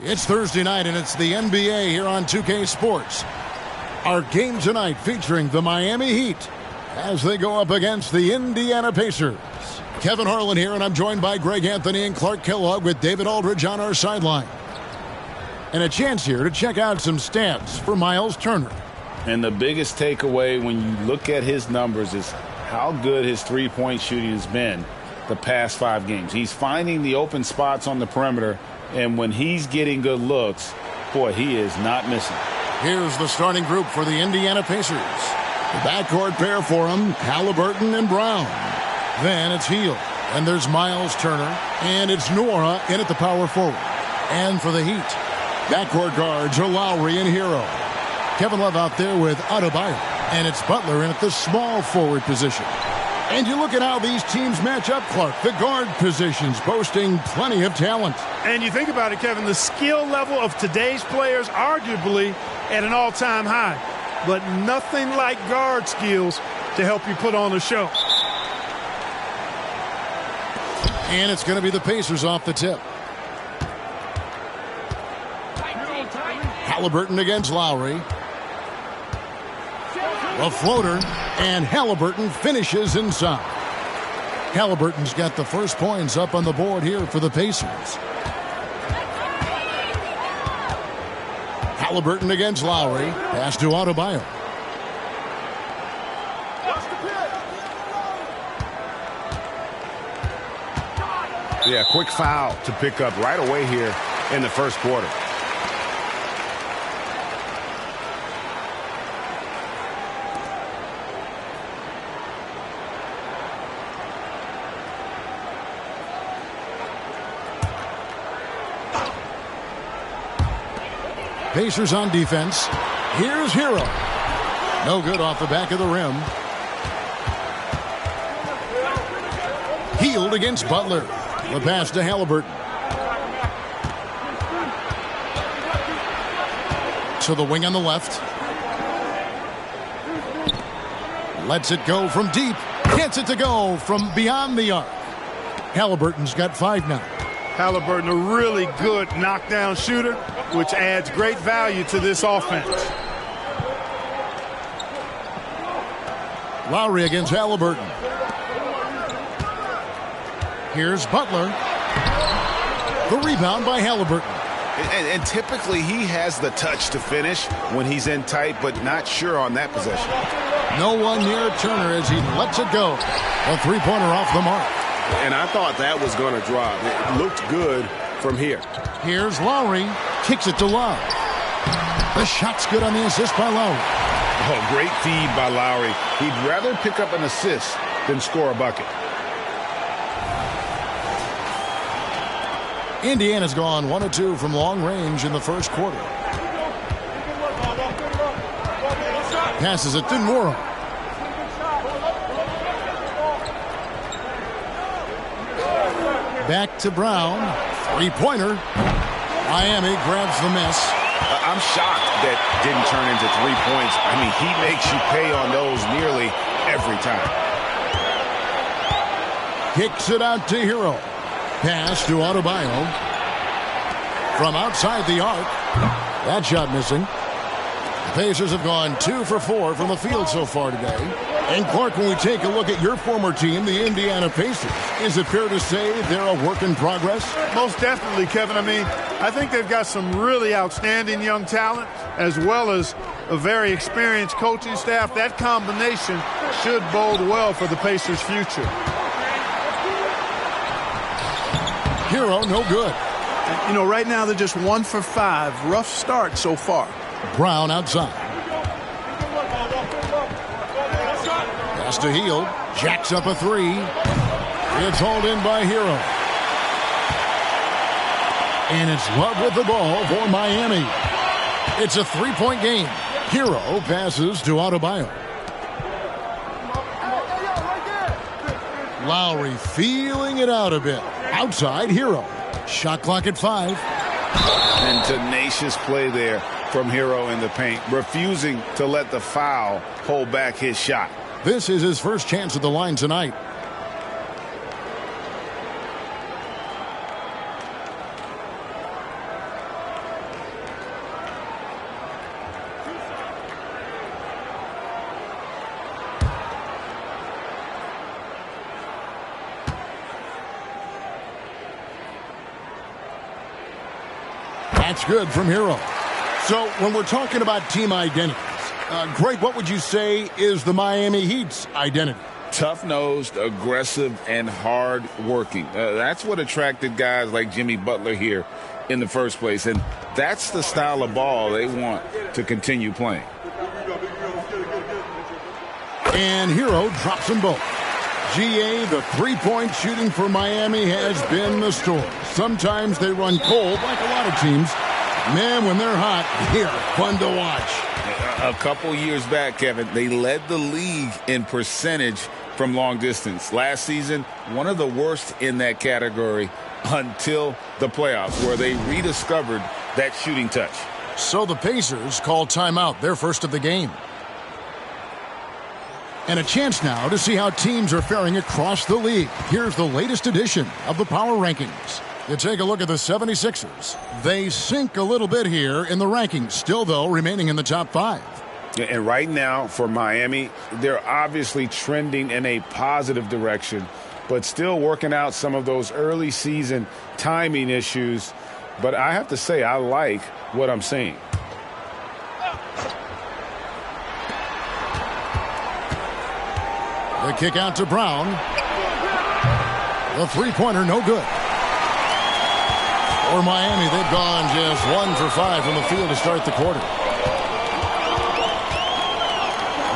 It's Thursday night, and it's the NBA here on 2K Sports. Our game tonight featuring the Miami Heat as they go up against the Indiana Pacers. Kevin Harlan here, and I'm joined by Greg Anthony and Clark Kellogg with David Aldridge on our sideline. And a chance here to check out some stats for Myles Turner. And the biggest takeaway when you look at his numbers is how good his three-point shooting has been the past 5 games. He's finding the open spots on the perimeter, and when he's getting good looks, boy, he is not missing. Here's the starting group for the Indiana Pacers. The backcourt pair for them, Halliburton and Brown. Then it's Hield, and there's Myles Turner, and it's Nora in at the power forward. And for the Heat, backcourt guards are Lowry and Hero. Kevin Love out there with Adebayo, and it's Butler in at the small forward position. And you look at how these teams match up, Clark. The guard positions boasting plenty of talent. And you think about it, Kevin, the skill level of today's players arguably at an all-time high. But nothing like guard skills to help you put on a show. And it's going to be the Pacers off the tip. Halliburton against Lowry. A floater, and Halliburton finishes inside. Halliburton's got the first points up on the board here for the Pacers. Halliburton against Lowry. Pass to Adebayo. Yeah, quick foul to pick up right away here in the first quarter. Pacers on defense. Here's Hero. No good off the back of the rim. Hield against Butler. The pass to Halliburton. To the wing on the left. Lets it go from deep. Gets it to go from beyond the arc. Halliburton's got 5 now. Halliburton, a really good knockdown shooter, which adds great value to this offense. Lowry against Halliburton. Here's Butler. The rebound by Halliburton. And typically he has the touch to finish when he's in tight, but not sure on that possession. No one near Turner as he lets it go. A three-pointer off the mark. And I thought that was going to drop. It looked good from here. Here's Lowry. Kicks it to Love. The shot's good on the assist by Lowry. Oh, great feed by Lowry. He'd rather pick up an assist than score a bucket. Indiana's gone 1 of 2 from long range in the first quarter. Passes it to Nora. Back to Brown. Three-pointer. Miami grabs the miss. I'm shocked that didn't turn into 3 points. I mean, he makes you pay on those nearly every time. Kicks it out to Hero. Pass to Adebayo. From outside the arc. That shot missing. The Pacers have gone 2 for 4 from the field so far today. And Clark, when we take a look at your former team, the Indiana Pacers, is it fair to say they're a work in progress? Most definitely, Kevin. I mean, I think they've got some really outstanding young talent as well as a very experienced coaching staff. That combination should bode well for the Pacers' future. Hero, no good. You know, right now they're just 1 for 5. Rough start so far. Brown outside. Pass to Hield. Jacks up a 3. It's hauled in by Hero. And it's Love with the ball for Miami. It's a 3-point game. Hero passes to Adebayo. Lowry feeling it out a bit. Outside, Hero. Shot clock at 5. And tenacious play there from Hero in the paint, refusing to let the foul hold back his shot. This is his first chance at the line tonight. That's good from Hero. So when we're talking about team identities, Greg, what would you say is the Miami Heat's identity? Tough-nosed, aggressive, and hard-working. That's what attracted guys like Jimmy Butler here in the first place, and that's the style of ball they want to continue playing. And Hero drops them both. GA, the three-point shooting for Miami has been the story. Sometimes they run cold, like a lot of teams. Man, when they're hot, they're fun to watch. A couple years back, Kevin, they led the league in percentage from long distance. Last season, one of the worst in that category until the playoffs, where they rediscovered that shooting touch. So the Pacers call timeout, their first of the game. And a chance now to see how teams are faring across the league. Here's the latest edition of the Power Rankings. You take a look at the 76ers. They sink a little bit here in the rankings, still, though, remaining in the top 5. And right now, for Miami, they're obviously trending in a positive direction, but still working out some of those early season timing issues. But I have to say, I like what I'm seeing. The kick out to Brown. The three-pointer, no good. For Miami, they've gone just 1 for 5 from the field to start the quarter.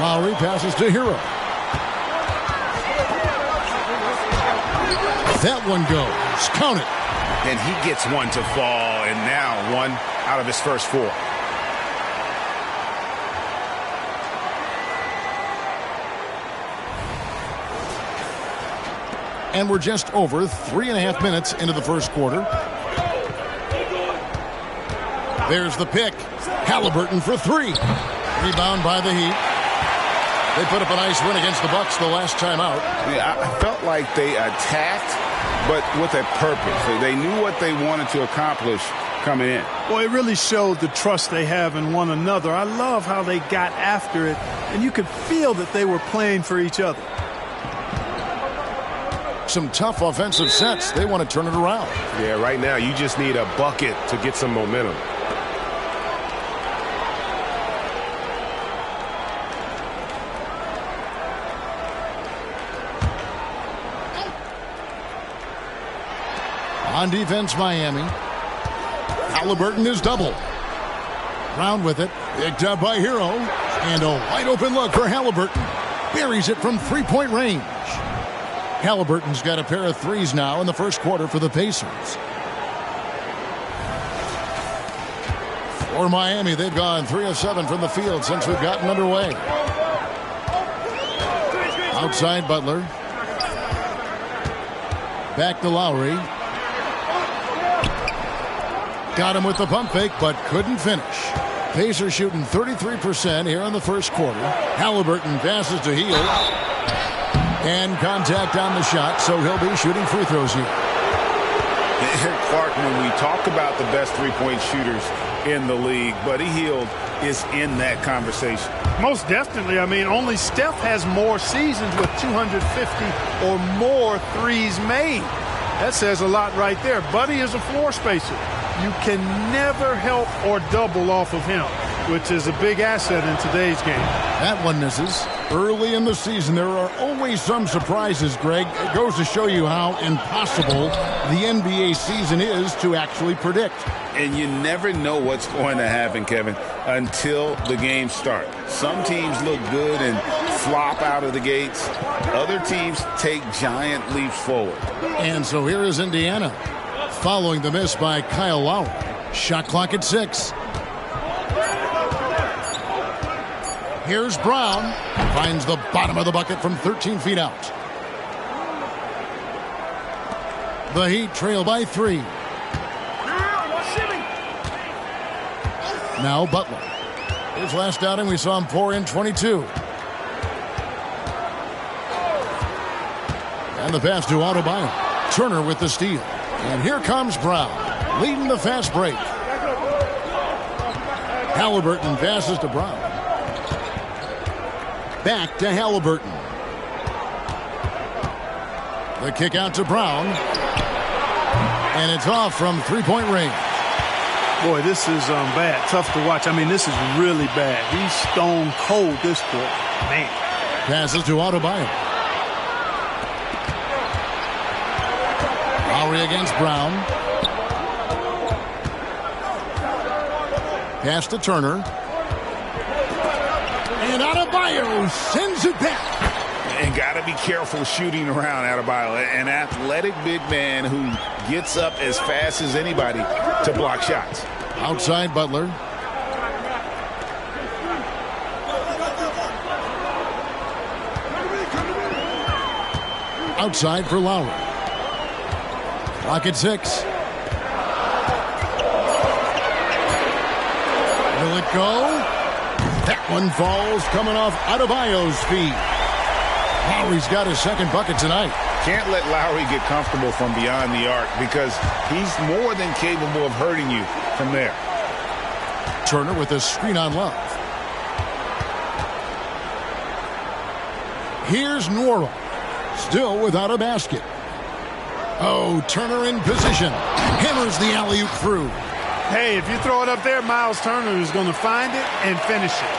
Lowry passes to Hero. That one goes. Count it. And he gets one to fall, and now one out of his first 4. And we're just over 3.5 minutes into the first quarter. There's the pick. Halliburton for 3. Rebound by the Heat. They put up a nice win against the Bucks the last time out. Yeah, I felt like they attacked, but with a purpose. They knew what they wanted to accomplish coming in. Well, it really showed the trust they have in one another. I love how they got after it, and you could feel that they were playing for each other. Some tough offensive sets. They want to turn it around. Yeah, right now you just need a bucket to get some momentum. On defense, Miami. Halliburton is doubled. Brown with it. Picked up by Hero. And a wide open look for Halliburton. Buries it from three-point range. Halliburton's got a pair of threes now in the first quarter for the Pacers. For Miami, they've gone 3 of 7 from the field since we've gotten underway. Outside Butler. Back to Lowry. Got him with the pump fake, but couldn't finish. Pacers shooting 33% here in the first quarter. Halliburton passes to Hield. And contact on the shot, so he'll be shooting free throws here. Clark, when we talk about the best three-point shooters in the league, Buddy Hield is in that conversation. Most definitely. I mean, only Steph has more seasons with 250 or more threes made. That says a lot right there. Buddy is a floor spacer. You can never help or double off of him, which is a big asset in today's game. That one misses. Early in the season, there are always some surprises, Greg. It goes to show you how impossible the NBA season is to actually predict. And you never know what's going to happen, Kevin, until the games start. Some teams look good and flop out of the gates. Other teams take giant leaps forward. And so here is Indiana, following the miss by Kyle Lowry. Shot clock at 6. Here's Brown. Finds the bottom of the bucket from 13 feet out. The Heat trail by 3. Now Butler. His last outing, we saw him pour in 22. And the pass to Adebayo. Turner with the steal. And here comes Brown, leading the fast break. Halliburton passes to Brown. Back to Halliburton. The kick out to Brown. And it's off from three-point range. Boy, this is bad. Tough to watch. I mean, this is really bad. He's stone cold this quarter. Man. Passes to Adebayo. Lowry against Brown. Pass to Turner. And Adebayo sends it back. And got to be careful shooting around Adebayo. An athletic big man who gets up as fast as anybody to block shots. Outside Butler. Outside for Lowry. Clock at 6. Will it go? That one falls coming off Adebayo's feet. Lowry's got his second bucket tonight. Can't let Lowry get comfortable from beyond the arc because he's more than capable of hurting you from there. Turner with a screen on Love. Here's Nwora. Still without a basket. Oh, Turner in position. Hammers the alley-oop through. Hey, if you throw it up there, Miles Turner is going to find it and finish it.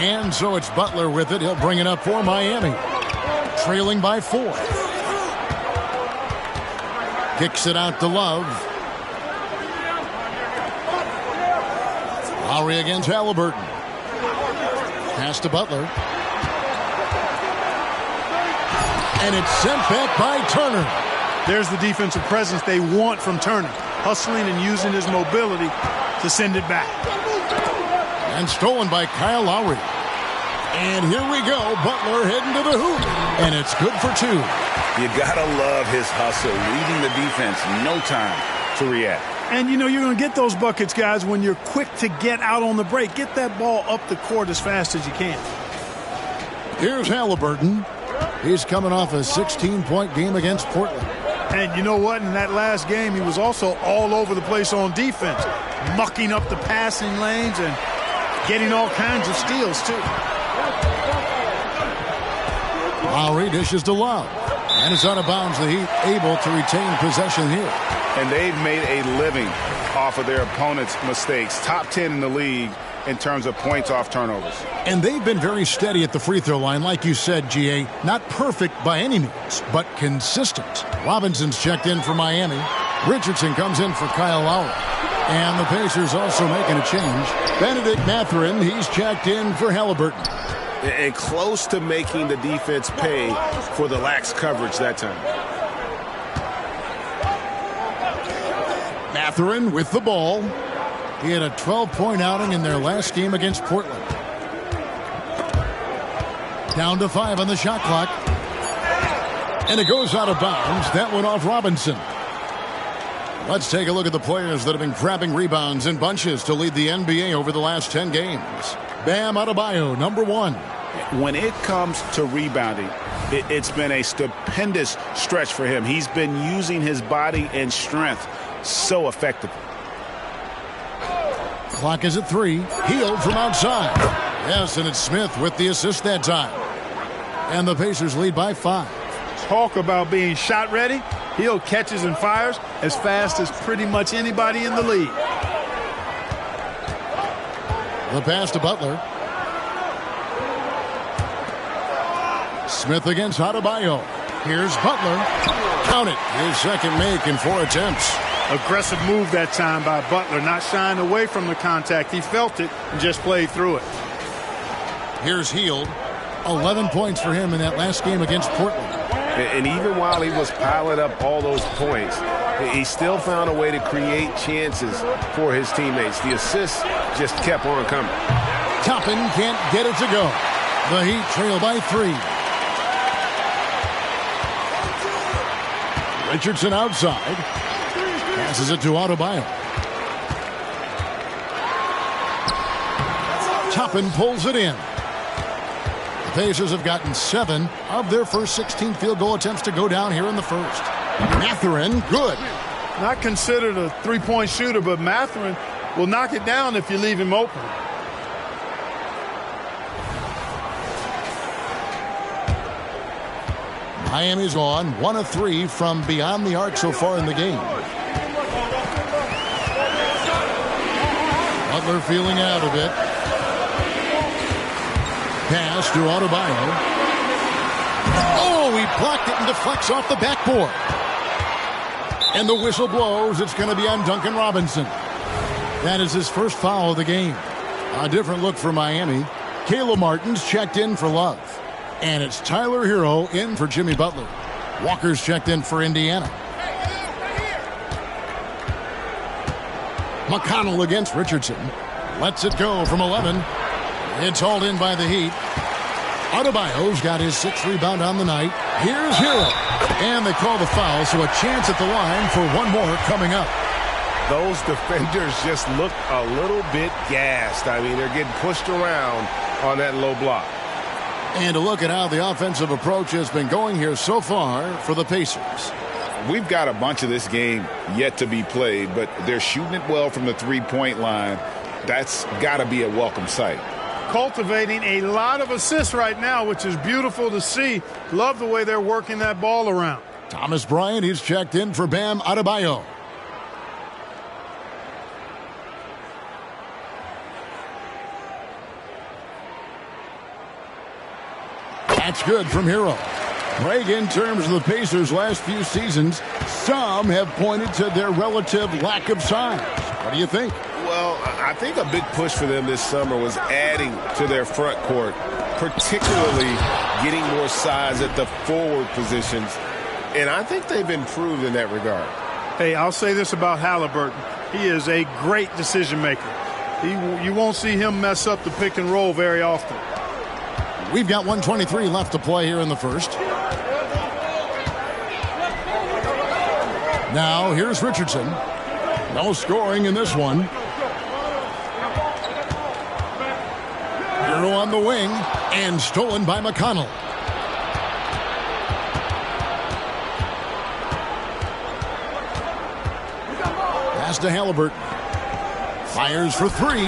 And so it's Butler with it. He'll bring it up for Miami. Trailing by 4. Kicks it out to Love. Lowry against Halliburton. Pass to Butler. And it's sent back by Turner. There's the defensive presence they want from Turner. Hustling and using his mobility to send it back. And stolen by Kyle Lowry. And here we go. Butler heading to the hoop. And it's good for 2. You gotta love his hustle, leading the defense. No time to react. And, you know, you're going to get those buckets, guys, when you're quick to get out on the break. Get that ball up the court as fast as you can. Here's Halliburton. He's coming off a 16-point game against Portland. And you know what? In that last game, he was also all over the place on defense, mucking up the passing lanes and getting all kinds of steals, too. Lowry dishes to Love. And it's out of bounds. The Heat able to retain possession here. And they've made a living off of their opponent's mistakes. Top 10 in the league in terms of points off turnovers. And they've been very steady at the free throw line. Like you said, GA, not perfect by any means, but consistent. Robinson's checked in for Miami. Richardson comes in for Kyle Lowry. And the Pacers also making a change. Benedict Mathurin, he's checked in for Halliburton. And close to making the defense pay for the lax coverage that time. Mathurin with the ball. He had a 12-point outing in their last game against Portland. Down to 5 on the shot clock. And it goes out of bounds. That went off Robinson. Let's take a look at the players that have been grabbing rebounds in bunches to lead the NBA over the last 10 games. Bam Adebayo, number 1. When it comes to rebounding, it's been a stupendous stretch for him. He's been using his body and strength so effectively. Clock is at 3. Hield from outside. Yes, and it's Smith with the assist that time. And the Pacers lead by 5. Talk about being shot ready. Hield catches and fires as fast as pretty much anybody in the league. The pass to Butler. Smith against Adebayo. Here's Butler. Count it. His second make in 4 attempts. Aggressive move that time by Butler, not shying away from the contact. He felt it and just played through it. Here's Hield. 11 points for him in that last game against Portland. And even while he was piling up all those points, he still found a way to create chances for his teammates. The assists just kept on coming. Toppin can't get it to go. The Heat trail by 3. Richardson outside. Passes it to Adebayo. Toppin pulls it in. The Pacers have gotten 7 of their first 16 field goal attempts to go down here in the first. Mathurin, good. Not considered a three-point shooter, but Mathurin will knock it down if you leave him open. Miami's on 1 of 3 from beyond the arc so far in the game. Butler feeling out of it. Pass to Adebayo. Oh, he blocked it and deflects off the backboard. And the whistle blows. It's going to be on Duncan Robinson. That is his first foul of the game. A different look for Miami. Caleb Martin's checked in for Love. And it's Tyler Hero in for Jimmy Butler. Walker's checked in for Indiana. McConnell against Richardson. Lets it go from 11. It's hauled in by the Heat. Adebayo's got his 6th rebound on the night. Here's Hero. And they call the foul, so a chance at the line for one more coming up. Those defenders just look a little bit gassed. I mean, they're getting pushed around on that low block. And to look at how the offensive approach has been going here so far for the Pacers. We've got a bunch of this game yet to be played, but they're shooting it well from the three-point line. That's got to be a welcome sight. Cultivating a lot of assists right now, which is beautiful to see. Love the way they're working that ball around. Thomas Bryant, he's checked in for Bam Adebayo. That's good from Hero. Greg, in terms of the Pacers' last few seasons, some have pointed to their relative lack of size. What do you think? Well, I think a big push for them this summer was adding to their front court, particularly getting more size at the forward positions. And I think they've improved in that regard. Hey, I'll say this about Halliburton. He is a great decision maker. You won't see him mess up the pick and roll very often. We've got 1:23 left to play here in the first. Now, here's Richardson. No scoring in this one. Hero on the wing, and stolen by McConnell. Pass to Halliburton. Fires for 3.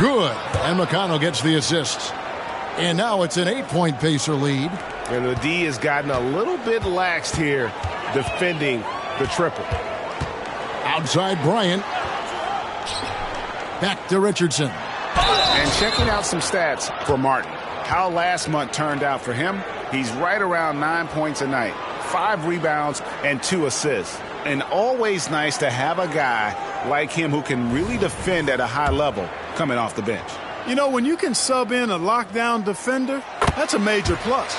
Good. And McConnell gets the assist. And now it's an 8-point Pacer lead. And the D has gotten a little bit laxed here defending the triple. Outside Bryant. Back to Richardson. And checking out some stats for Martin. How last month turned out for him, he's right around 9 points a night, 5 rebounds, and 2 assists. And always nice to have a guy like him who can really defend at a high level coming off the bench. You know, when you can sub in a lockdown defender, that's a major plus.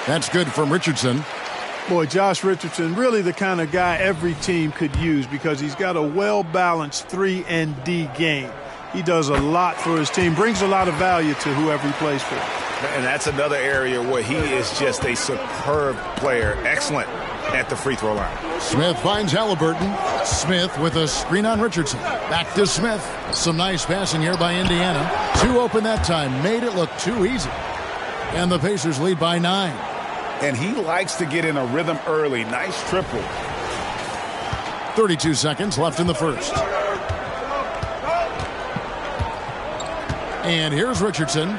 That's good from Richardson. Boy, Josh Richardson, really the kind of guy every team could use because he's got a well-balanced 3 and D game. He does a lot for his team, brings a lot of value to whoever he plays for. And that's another area where he is just a superb player. Excellent at the free throw line. Smith finds Halliburton. Smith with a screen on Richardson. Back to Smith. Some nice passing here by Indiana. 2 open that time. Made it look too easy. And the Pacers lead by 9. And he likes to get in a rhythm early. Nice triple. 32 seconds left in the first. And here's Richardson.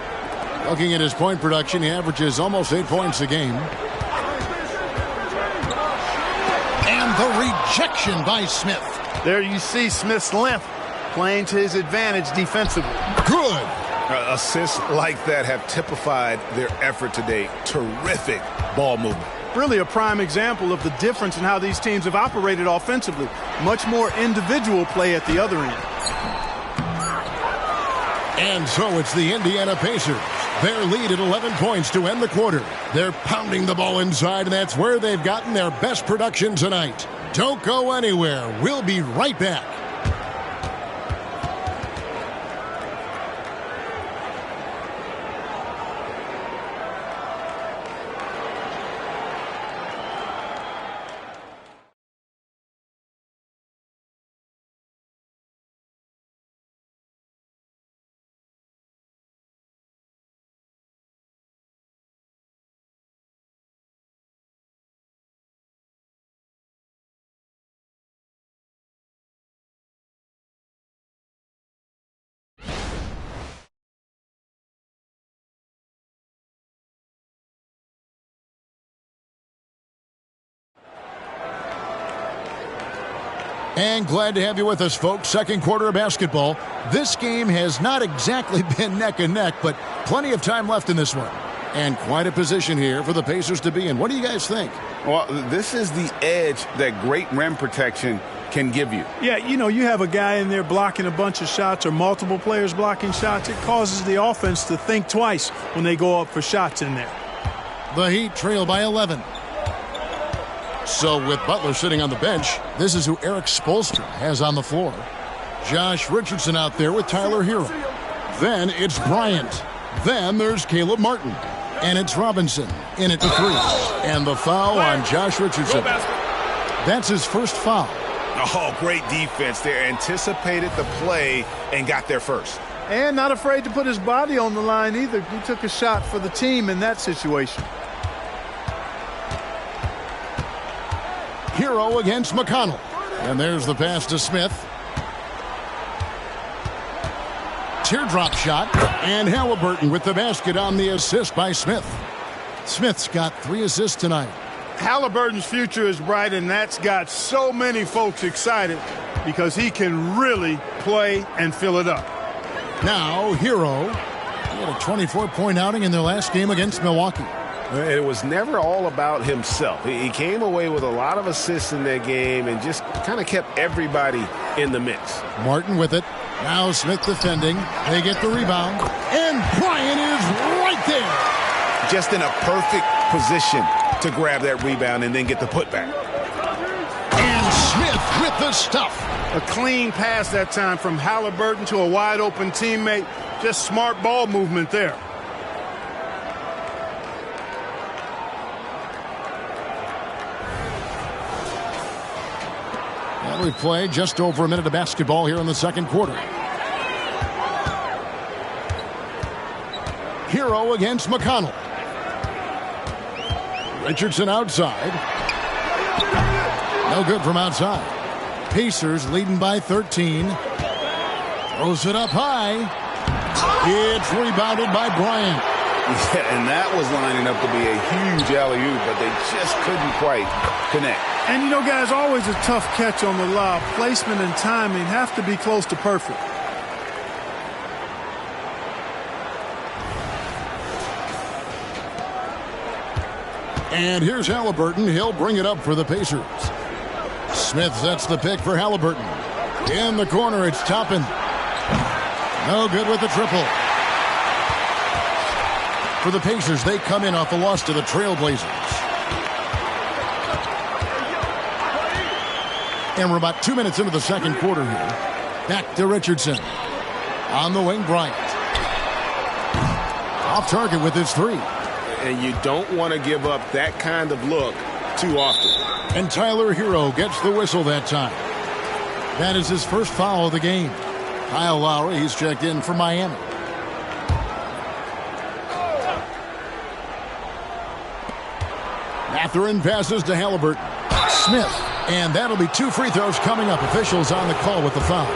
Looking at his point production, he averages almost 8 points a game. And the rejection by Smith. There you see Smith's length playing to his advantage defensively. Good. Assists like that have typified their effort today. Terrific ball movement. Really a prime example of the difference in how these teams have operated offensively. Much more individual play at the other end. And so it's the Indiana Pacers. Their lead at 11 points to end the quarter. They're pounding the ball inside, and that's where they've gotten their best production tonight. Don't go anywhere. We'll be right back. And glad to have you with us, folks. Second quarter of basketball. This game has not exactly been neck and neck, but plenty of time left in this one. And quite a position here for the Pacers to be in. What do you guys think? Well, this is the edge that great rim protection can give you. Yeah, you have a guy in there blocking a bunch of shots or multiple players blocking shots. It causes the offense to think twice when they go up for shots in there. The Heat trail by 11. So with Butler sitting on the bench, this is who Eric Spoelstra has on the floor. Josh Richardson out there with Tyler Hero. Then it's Bryant. Then there's Caleb Martin. And it's Robinson in at the 3. And the foul on Josh Richardson. That's his first foul. Oh, great defense there. Anticipated the play and got there first. And not afraid to put his body on the line either. He took a shot for the team in that situation. Hero against McConnell. And there's the pass to Smith. Teardrop shot. And Halliburton with the basket on the assist by Smith. Smith's got 3 assists tonight. Halliburton's future is bright, and that's got so many folks excited because he can really play and fill it up. Now, Hero. He had a 24-point outing in their last game against Milwaukee. It was never all about himself. He came away with a lot of assists in that game and just kind of kept everybody in the mix. Martin with it. Now Smith defending. They get the rebound. And Bryant is right there. Just in a perfect position to grab that rebound and then get the putback. And Smith with the stuff. A clean pass that time from Halliburton to a wide open teammate. Just smart ball movement there. And we play just over a minute of basketball here in the second quarter. Hero against McConnell. Richardson outside. No good from outside. Pacers leading by 13. Throws it up high. It's rebounded by Bryant. Yeah, and that was lining up to be a huge alley-oop, but they just couldn't quite connect. And guys, always a tough catch on the lob. Placement and timing have to be close to perfect. And here's Halliburton. He'll bring it up for the Pacers. Smith sets the pick for Halliburton. In the corner, it's Toppin. No good with the triple. For the Pacers, they come in off a loss to the Trailblazers. And we're about 2 minutes into the second quarter here. Back to Richardson. On the wing, Bryant. Off target with his 3. And you don't want to give up that kind of look too often. And Tyler Hero gets the whistle that time. That is his first foul of the game. Kyle Lowry, he's checked in for Miami. Mathurin passes to Halliburton. Smith. And that'll be 2 free throws coming up. Officials on the call with the foul.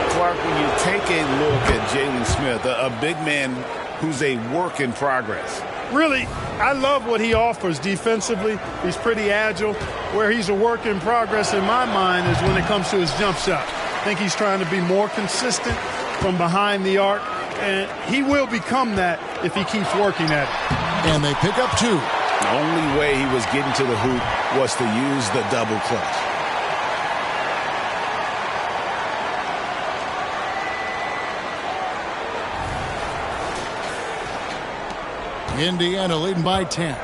Clark, when you take a look at Jalen Smith, a big man who's a work in progress. Really, I love what he offers defensively. He's pretty agile. Where he's a work in progress in my mind is when it comes to his jump shot. I think he's trying to be more consistent from behind the arc, and he will become that if he keeps working at it. And they pick up 2. The only way he was getting to the hoop was to use the double clutch. Indiana leading by 10.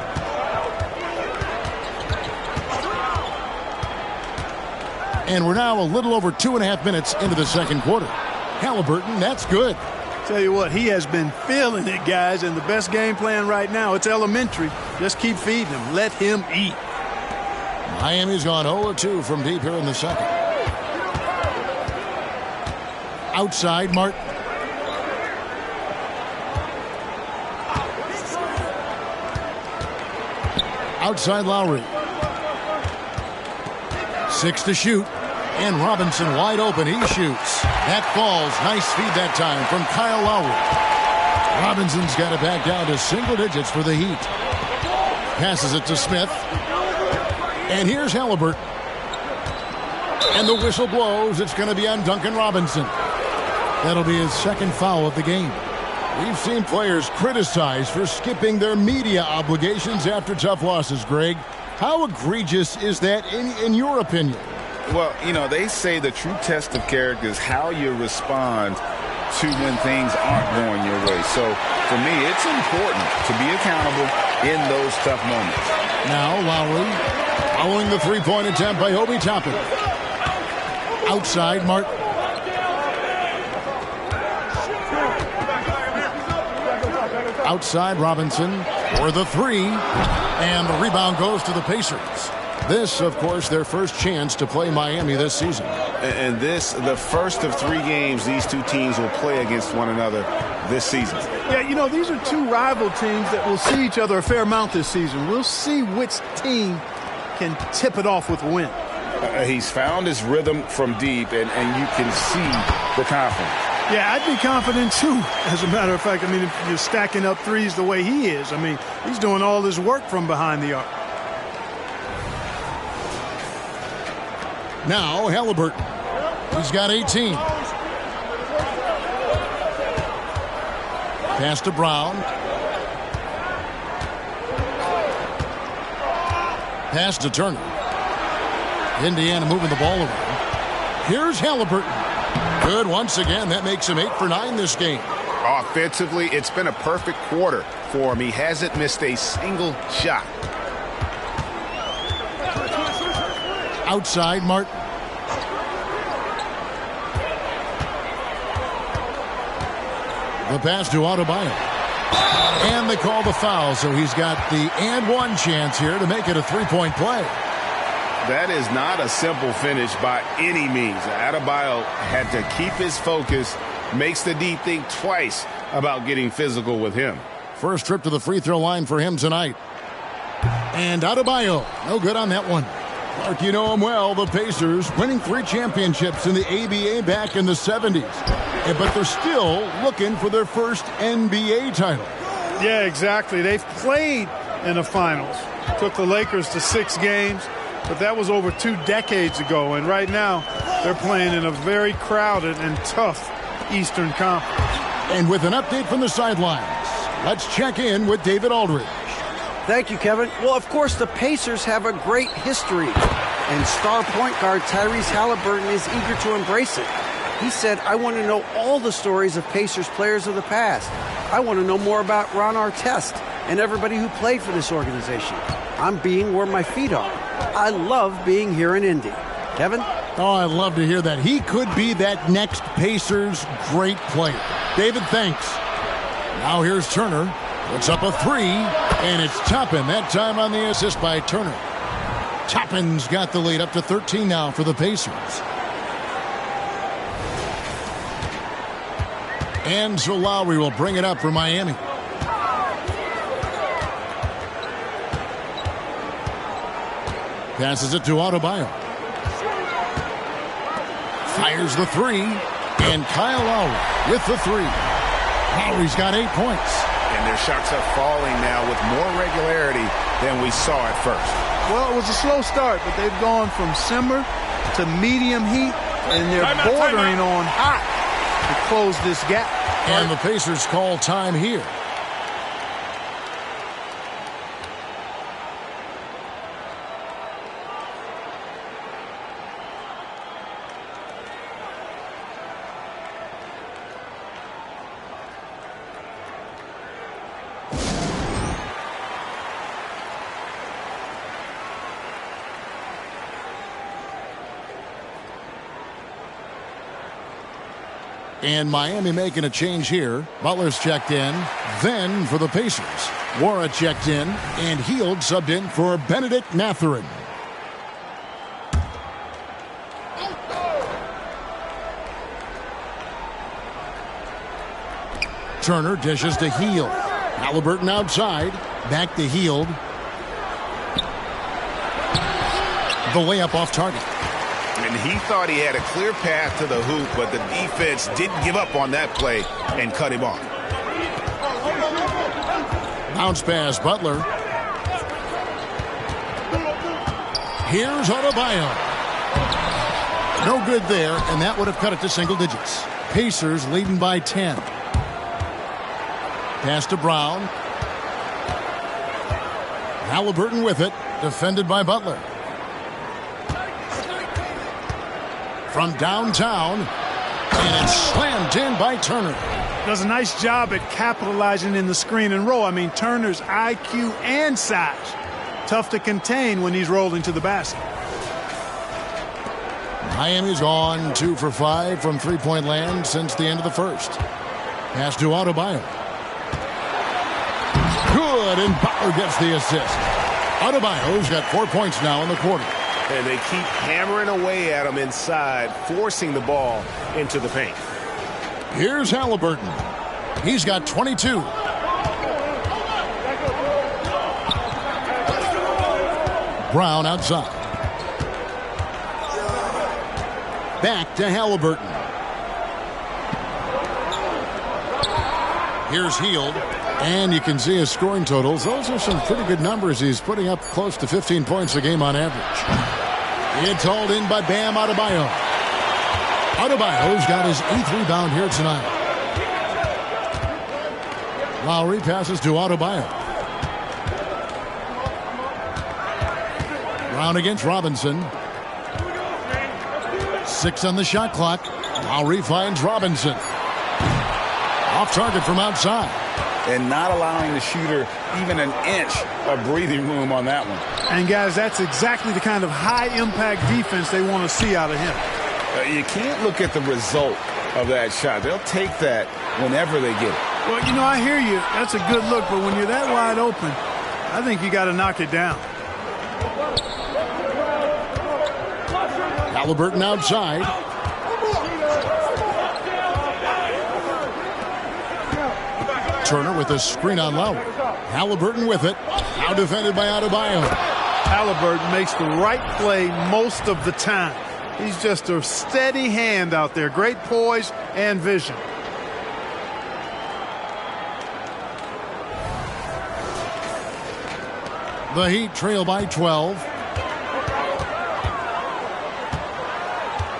And we're now a little over 2.5 minutes into the second quarter. Halliburton, that's good. Tell you what, he has been feeling it, guys, and the best game plan right now, it's elementary. Just keep feeding him. Let him eat. Miami's gone 0-2 from deep here in the second. Outside, Martin. Outside, Lowry. 6 to shoot. And Robinson wide open. He shoots. That falls. Nice feed that time from Kyle Lowry. Robinson's got it back down to single digits for the Heat. Passes it to Smith. And here's Halliburton. And the whistle blows. It's going to be on Duncan Robinson. That'll be his second foul of the game. We've seen players criticized for skipping their media obligations after tough losses, Greg. How egregious is that in your opinion? Well, you know, they say the true test of character is how you respond to when things aren't going your way. So, for me, it's important to be accountable in those tough moments. Now, Lowry, following the three-point attempt by Obi Toppin. Outside, Martin. Outside, Robinson for the three. And the rebound goes to the Pacers. This, of course, their first chance to play Miami this season. And this, the first of 3 games these two teams will play against one another this season. Yeah, you know, these are two rival teams that will see each other a fair amount this season. We'll see which team can tip it off with a win. He's found his rhythm from deep, and you can see the confidence. Yeah, I'd be confident, too. As a matter of fact, I mean, if you're stacking up threes the way he is, I mean, he's doing all his work from behind the arc. Now, Halliburton. He's got 18. Pass to Brown. Pass to Turner. Indiana moving the ball around. Here's Halliburton. Good once again. That makes him 8 for 9 this game. Offensively, it's been a perfect quarter for him. He hasn't missed a single shot. Outside, Martin. The pass to Adebayo. And they call the foul, so he's got the and one chance here to make it a three-point play. That is not a simple finish by any means. Adebayo had to keep his focus, makes the D think twice about getting physical with him. First trip to the free throw line for him tonight. And Adebayo, no good on that one. Mark, you know him well, the Pacers winning 3 championships in the ABA back in the 70s. But they're still looking for their first NBA title. Yeah, exactly. They've played in the finals. Took the Lakers to 6 games, but that was over 2 decades ago. And right now, they're playing in a very crowded and tough Eastern Conference. And with an update from the sidelines, let's check in with David Aldridge. Thank you, Kevin. Well, of course, the Pacers have a great history, and star point guard Tyrese Halliburton is eager to embrace it. He said, I want to know all the stories of Pacers players of the past. I want to know more about Ron Artest and everybody who played for this organization. I'm being where my feet are. I love being here in Indy. Kevin? Oh, I'd love to hear that. He could be that next Pacers great player. David, thanks. Now here's Turner. Puts up a 3, and it's Toppin. That time on the assist by Turner. Toppin's got the lead up to 13 now for the Pacers. And so Lowry will bring it up for Miami. Passes it to Adebayo. Fires the 3, and Kyle Lowry with the 3. Lowry's got 8 points. And their shots are falling now with more regularity than we saw at first. Well, it was a slow start, but they've gone from simmer to medium heat, and they're bordering on hot to close this gap. And the Pacers call time here. And Miami making a change here. Butler's checked in. Then for the Pacers, Wara checked in, and Hield subbed in for Benedict Mathurin. Turner dishes to Hield. Halliburton outside. Back to Hield. The layup off target. And he thought he had a clear path to the hoop, but the defense didn't give up on that play and cut him off. Bounce pass, Butler. Here's Adebayo. No good there, and that would have cut it to single digits. Pacers leading by 10. Pass to Brown. Halliburton with it, defended by Butler. From downtown, and it's slammed in by Turner. Does a nice job at capitalizing in the screen and roll. I mean, Turner's IQ and size. Tough to contain when he's rolling to the basket. Miami's on 2 for 5 from three-point land since the end of the first. Pass to Adebayo. Good, and Butler gets the assist. Adebayo's got 4 points now in the quarter. And they keep hammering away at him inside, forcing the ball into the paint. Here's Halliburton. He's got 22. Brown outside. Back to Halliburton. Here's Hield. And you can see his scoring totals. Those are some pretty good numbers. He's putting up close to 15 points a game on average. It's hauled in by Bam Adebayo. Adebayo's got his 8th rebound here tonight. Lowry passes to Adebayo. Brown against Robinson. 6 on the shot clock. Lowry finds Robinson. Off target from outside. And not allowing the shooter even an inch of breathing room on that one. And, guys, that's exactly the kind of high-impact defense they want to see out of him. You can't look at the result of that shot. They'll take that whenever they get it. Well, you know, I hear you. That's a good look, but when you're that wide open, I think you got to knock it down. Halliburton outside. Turner with a screen on Lowry. Halliburton with it. Now defended by Adebayo. Halliburton makes the right play most of the time. He's just a steady hand out there. Great poise and vision. The Heat trail by 12.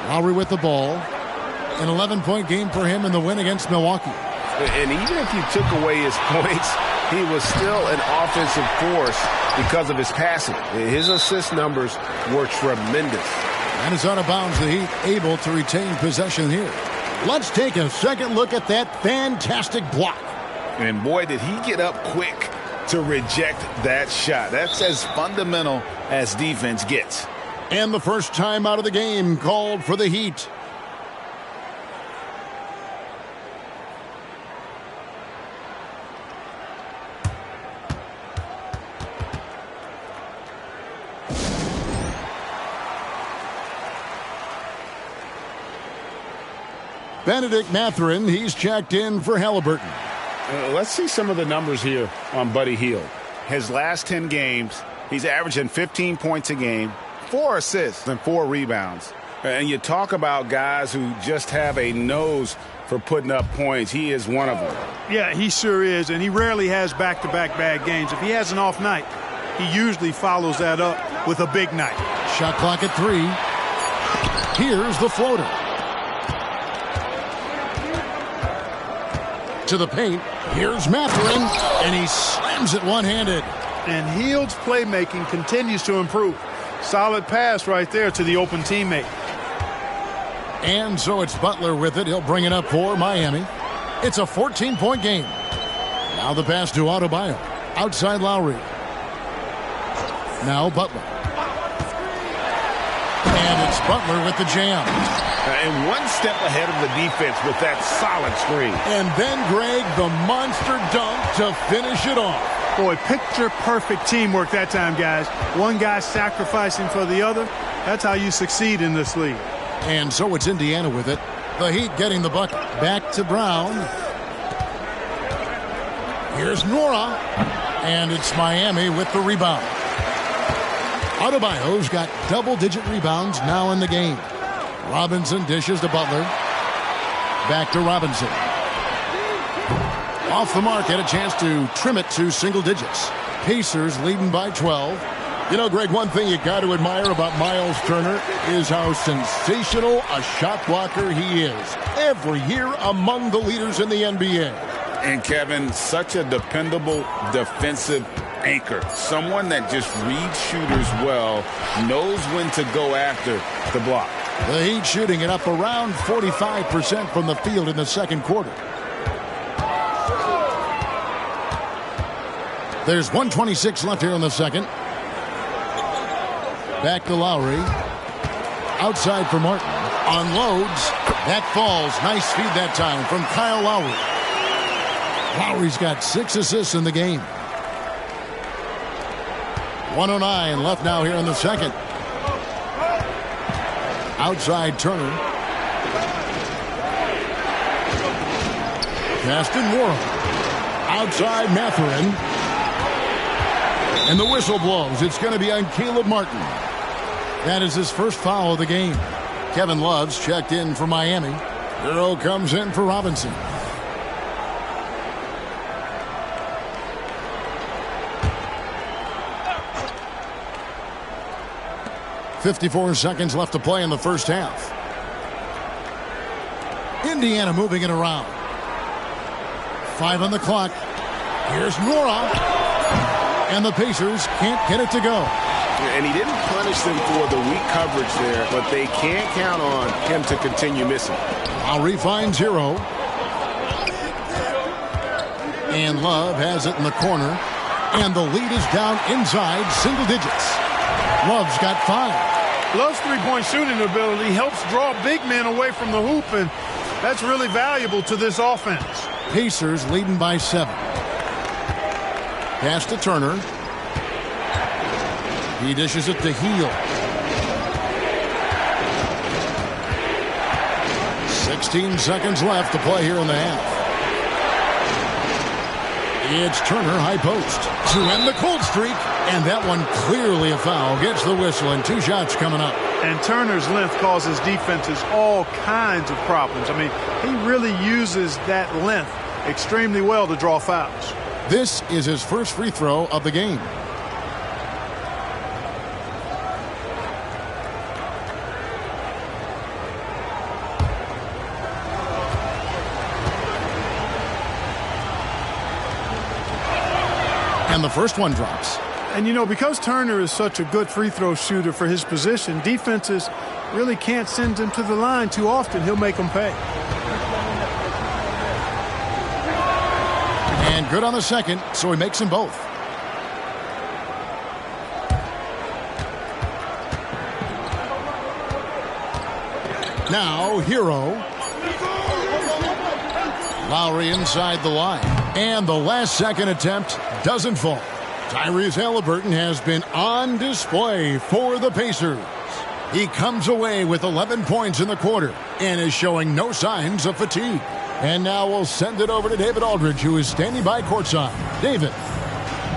Lowry with the ball. An 11-point game for him in the win against Milwaukee. And even if you took away his points, he was still an offensive force because of his passing. His assist numbers were tremendous. And it's out of bounds. The Heat able to retain possession here. Let's take a second look at that fantastic block. And boy, did he get up quick to reject that shot. That's as fundamental as defense gets. And the first time out of the game called for the Heat. Benedict Mathurin, he's checked in for Halliburton. Let's see some of the numbers here on Buddy Hield. His last 10 games, he's averaging 15 points a game, 4 assists, and 4 rebounds. And you talk about guys who just have a nose for putting up points. He is one of them. Yeah, he sure is, and he rarely has back-to-back bad games. If he has an off night, he usually follows that up with a big night. Shot clock at 3. Here's the floater. To the paint. Here's Mathurin, and he slams it one-handed. And Hield's playmaking continues to improve. Solid pass right there to the open teammate. And so it's Butler with it. He'll bring it up for Miami. It's a 14-point game. Now the pass to Adebayo. Outside Lowry. Now Butler. And it's Butler with the jam. And one step ahead of the defense with that solid screen. And then Greg, the monster dunk to finish it off. Boy, picture-perfect teamwork that time, guys. One guy sacrificing for the other. That's how you succeed in this league. And so it's Indiana with it. The Heat getting the bucket. Back to Brown. Here's Nora. And it's Miami with the rebound. Adebayo's got double-digit rebounds now in the game. Robinson dishes to Butler. Back to Robinson. Off the mark, had a chance to trim it to single digits. Pacers leading by 12. You know, Greg, one thing you got to admire about Miles Turner is how sensational a shot blocker he is. Every year among the leaders in the NBA. And Kevin, such a dependable defensive anchor. Someone that just reads shooters well, knows when to go after the block. The Heat shooting it up around 45% from the field in the second quarter. There's 1:26 left here in the second. Back to Lowry. Outside for Martin. Unloads. That falls. Nice feed that time from Kyle Lowry. Lowry's got 6 assists in the game. 1:09 left now here in the second. Outside Turner. Pass to Nwora. Outside Mathurin. And the whistle blows. It's going to be on Caleb Martin. That is his first foul of the game. Kevin Love's checked in for Miami. Hero comes in for Robinson. .54 seconds left to play in the first half. Indiana moving it around. 5 on the clock. Here's Nwora. And the Pacers can't get it to go. And he didn't punish them for the weak coverage there, but they can't count on him to continue missing. Lowry finds Hero. And Love has it in the corner. And the lead is down inside single digits. Love's got 5. Love's three-point shooting ability helps draw big men away from the hoop, and that's really valuable to this offense. Pacers leading by 7. Pass to Turner. He dishes it to Hield. 16 seconds left to play here in the half. It's Turner, high post, to end the cold streak. And that one clearly a foul. Gets the whistle, and 2 shots coming up. And Turner's length causes defenses all kinds of problems. I mean, he really uses that length extremely well to draw fouls. This is his first free throw of the game. And the first one drops. And, you know, because Turner is such a good free throw shooter for his position, defenses really can't send him to the line too often. He'll make them pay. And good on the second, so he makes them both. Now, Hero. Lowry inside the line. And the last second attempt doesn't fall. Tyrese Haliburton has been on display for the Pacers. He comes away with 11 points in the quarter and is showing no signs of fatigue. And now we'll send it over to David Aldridge, who is standing by courtside. David.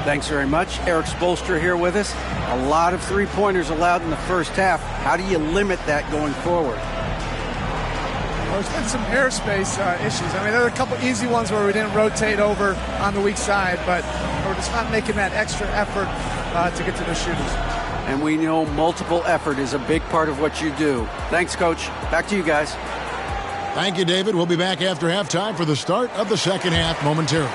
Thanks very much. Eric Spoelstra here with us. A lot of three-pointers allowed in the first half. How do you limit that going forward? Well, there's been some airspace issues. I mean, there are a couple easy ones where we didn't rotate over on the weak side, but we're just not making that extra effort to get to the shooters. And we know multiple effort is a big part of what you do. Thanks, Coach. Back to you guys. Thank you, David. We'll be back after halftime for the start of the second half momentarily.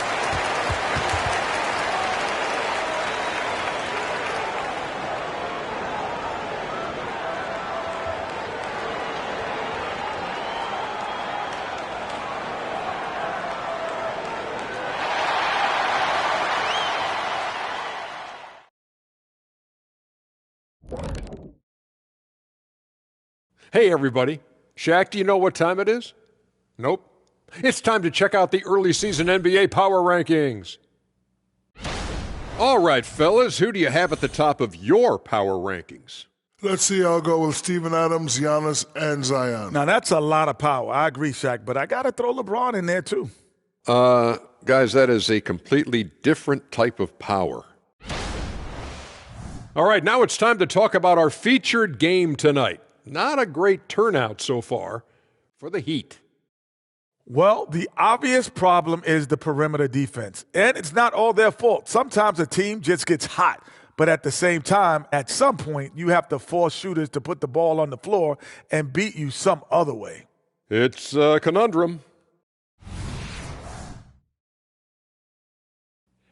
Hey, everybody. Shaq, do you know what time it is? Nope. It's time to check out the early season NBA Power Rankings. All right, fellas, who do you have at the top of your Power Rankings? Let's see, I'll go with Steven Adams, Giannis, and Zion. Now, that's a lot of power. I agree, Shaq, but I got to throw LeBron in there, too. Guys, that is a completely different type of power. All right, now it's time to talk about our featured game tonight. Not a great turnout so far for the Heat. Well, the obvious problem is the perimeter defense, and it's not all their fault. Sometimes a team just gets hot. But at the same time, at some point, you have to force shooters to put the ball on the floor and beat you some other way. It's a conundrum.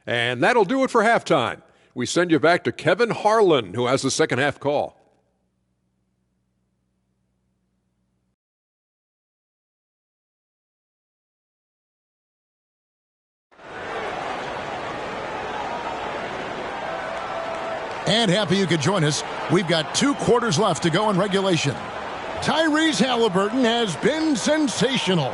And that'll do it for halftime. We send you back to Kevin Harlan, who has the second half call. And happy you could join us. We've got 2 quarters left to go in regulation. Tyrese Haliburton has been sensational.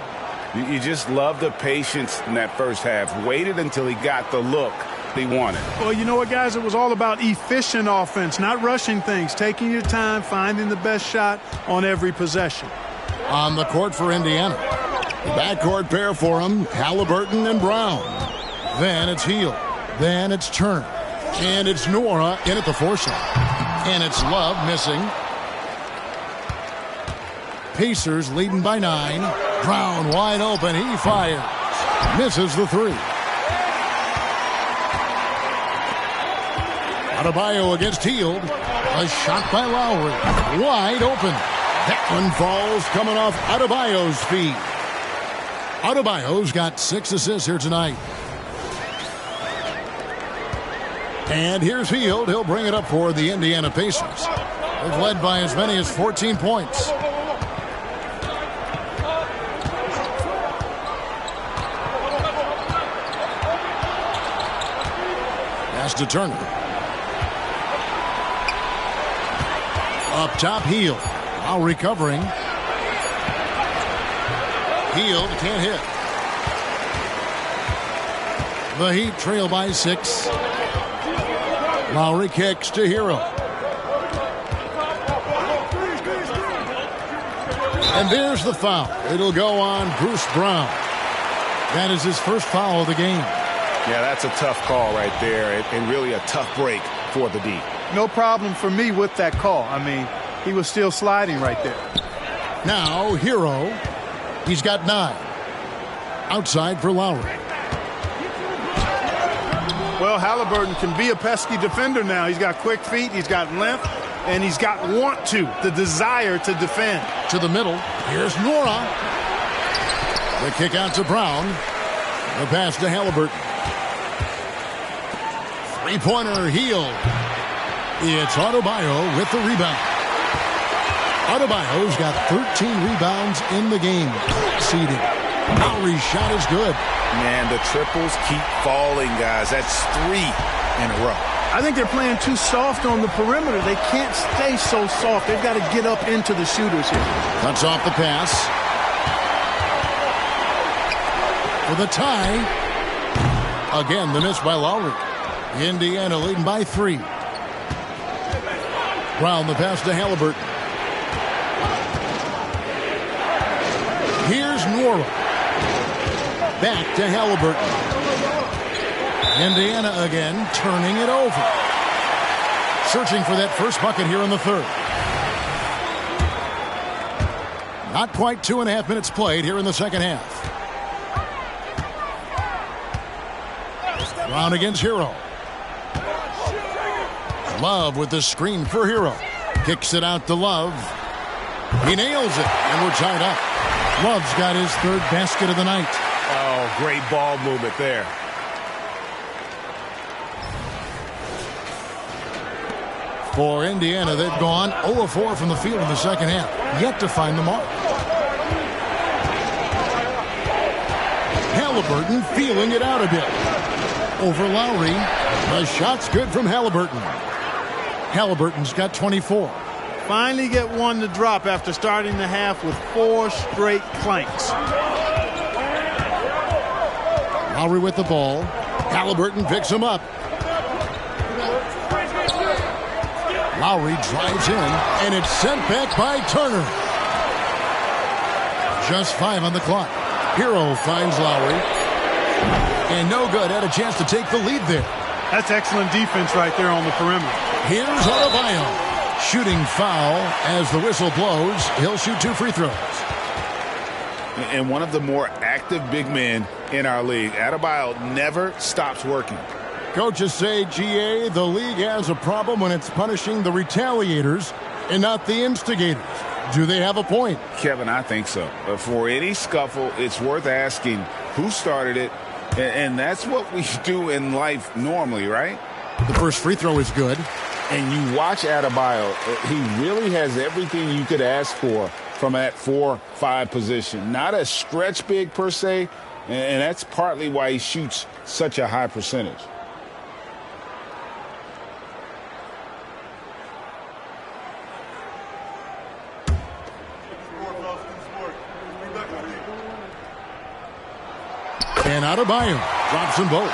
You just love the patience in that first half. Waited until he got the look he wanted. Well, you know what, guys? It was all about efficient offense, not rushing things, taking your time, finding the best shot on every possession. On the court for Indiana. The backcourt pair for him, Haliburton and Brown. Then it's Hield. Then it's Turner. And it's Nora in at the foursome. And it's Love missing. Pacers leading by 9. Brown wide open. He fires. Misses the 3. Adebayo against Hield. A shot by Lowry. Wide open. That one falls coming off Adebayo's feet. Adebayo's got 6 assists here tonight. And here's Hield. He'll bring it up for the Indiana Pacers. They've led by as many as 14 points. Pass to Turner. Up top, Hield. Now recovering. Hield can't hit. The Heat trail by 6. Lowry kicks to Hero. And there's the foul. It'll go on Bruce Brown. That is his first foul of the game. Yeah, that's a tough call right there, and really a tough break for the D. No problem for me with that call. I mean, he was still sliding right there. Now, Hero. He's got 9. Outside for Lowry. Well, Haliburton can be a pesky defender now. He's got quick feet, he's got length, and he's got the desire to defend. To the middle. Here's Nora. The kick out to Brown. The pass to Haliburton. 3-pointer Hield. It's Adebayo with the rebound. Adebayo's got 13 rebounds in the game. Seeded. Lowry's shot is good. Man, the triples keep falling, guys. That's 3 in a row. I think they're playing too soft on the perimeter. They can't stay so soft. They've got to get up into the shooters here. Cuts off the pass. For the tie. Again, the miss by Lowry. Indiana leading by 3. Brown the pass to Haliburton. Here's Nora. Back to Haliburton. Indiana again turning it over. Searching for that first bucket here in the third. Not quite 2.5 minutes played here in the second half. Brown against Hero. Love with the screen for Hero. Kicks it out to Love. He nails it, and we're tied up. Love's got his 3rd basket of the night. Oh, great ball movement there. For Indiana, they've gone 0-4 from the field in the second half. Yet to find the mark. Haliburton feeling it out a bit. Over Lowry. The shot's good from Haliburton. Haliburton's got 24. Finally get one to drop after starting the half with 4 straight clanks. Lowry with the ball. Haliburton picks him up. Lowry drives in, and it's sent back by Turner. Just 5 on the clock. Hero finds Lowry. And no good. Had a chance to take the lead there. That's excellent defense right there on the perimeter. Here's Adebayo. Shooting foul as the whistle blows. He'll shoot 2 free throws. And one of the more active big men in our league. Adebayo never stops working. Coaches say, GA, the league has a problem when it's punishing the retaliators and not the instigators. Do they have a point? Kevin, I think so. For any scuffle, it's worth asking who started it, and that's what we do in life normally, right? The first free throw is good. And you watch Adebayo, he really has everything you could ask for from that 4-5 position. Not a stretch big per se, and that's partly why he shoots such a high percentage. And Adebayo drops them both.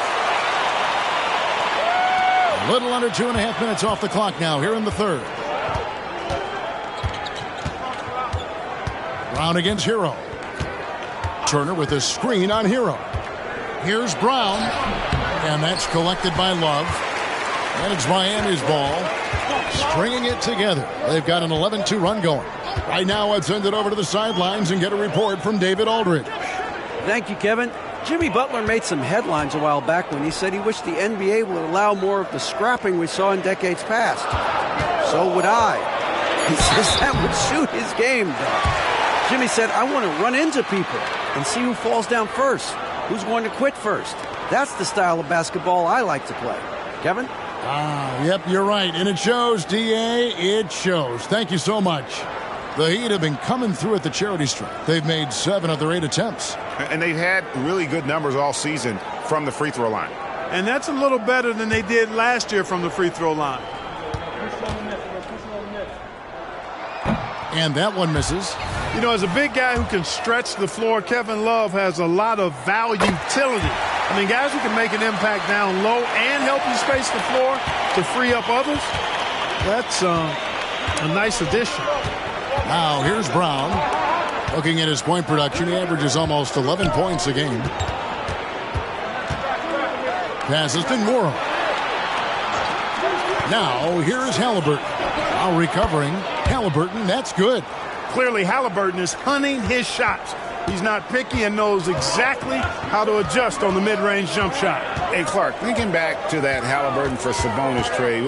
A little under 2.5 minutes off the clock now here in the third. Brown against Hero. Turner with a screen on Hero. Here's Brown. And that's collected by Love. And it's Miami's ball. Stringing it together. They've got an 11-2 run going. Right now, let's send it over to the sidelines and get a report from David Aldridge. Thank you, Kevin. Jimmy Butler made some headlines a while back when he said he wished the NBA would allow more of the scrapping we saw in decades past. So would I. He says that would suit his game, though. Jimmy said, I want to run into people and see who falls down first, who's going to quit first. That's the style of basketball I like to play. Kevin? Yep, you're right. And it shows, DA. It shows. Thank you so much. The Heat have been coming through at the charity stripe. They've made 7 of their 8 attempts. And they've had really good numbers all season from the free throw line. And that's a little better than they did last year from the free throw line. And that one misses. You know, as a big guy who can stretch the floor, Kevin Love has a lot of utility. I mean, guys who can make an impact down low and help you space the floor to free up others, that's a nice addition. Now, here's Brown. Looking at his point production, he averages almost 11 points a game. Passes to Nora. Now, here's Halliburton. Now recovering. Halliburton, that's good. Clearly, Halliburton is hunting his shots. He's not picky and knows exactly how to adjust on the mid-range jump shot. Hey, Clark, thinking back to that Halliburton for Sabonis trade,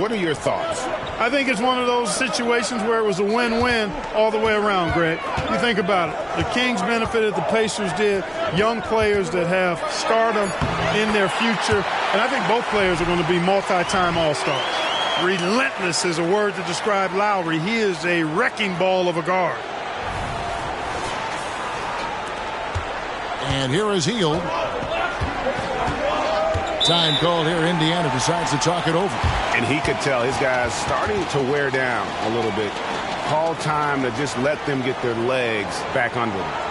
what are your thoughts? I think it's one of those situations where it was a win-win all the way around, Greg. You think about it. The Kings benefited, the Pacers did. Young players that have stardom in their future. And I think both players are going to be multi-time All-Stars. Relentless is a word to describe Lowry. He is a wrecking ball of a guard. And here is Hield. Time called here. Indiana decides to talk it over. And he could tell his guys starting to wear down a little bit. Call time to just let them get their legs back under them.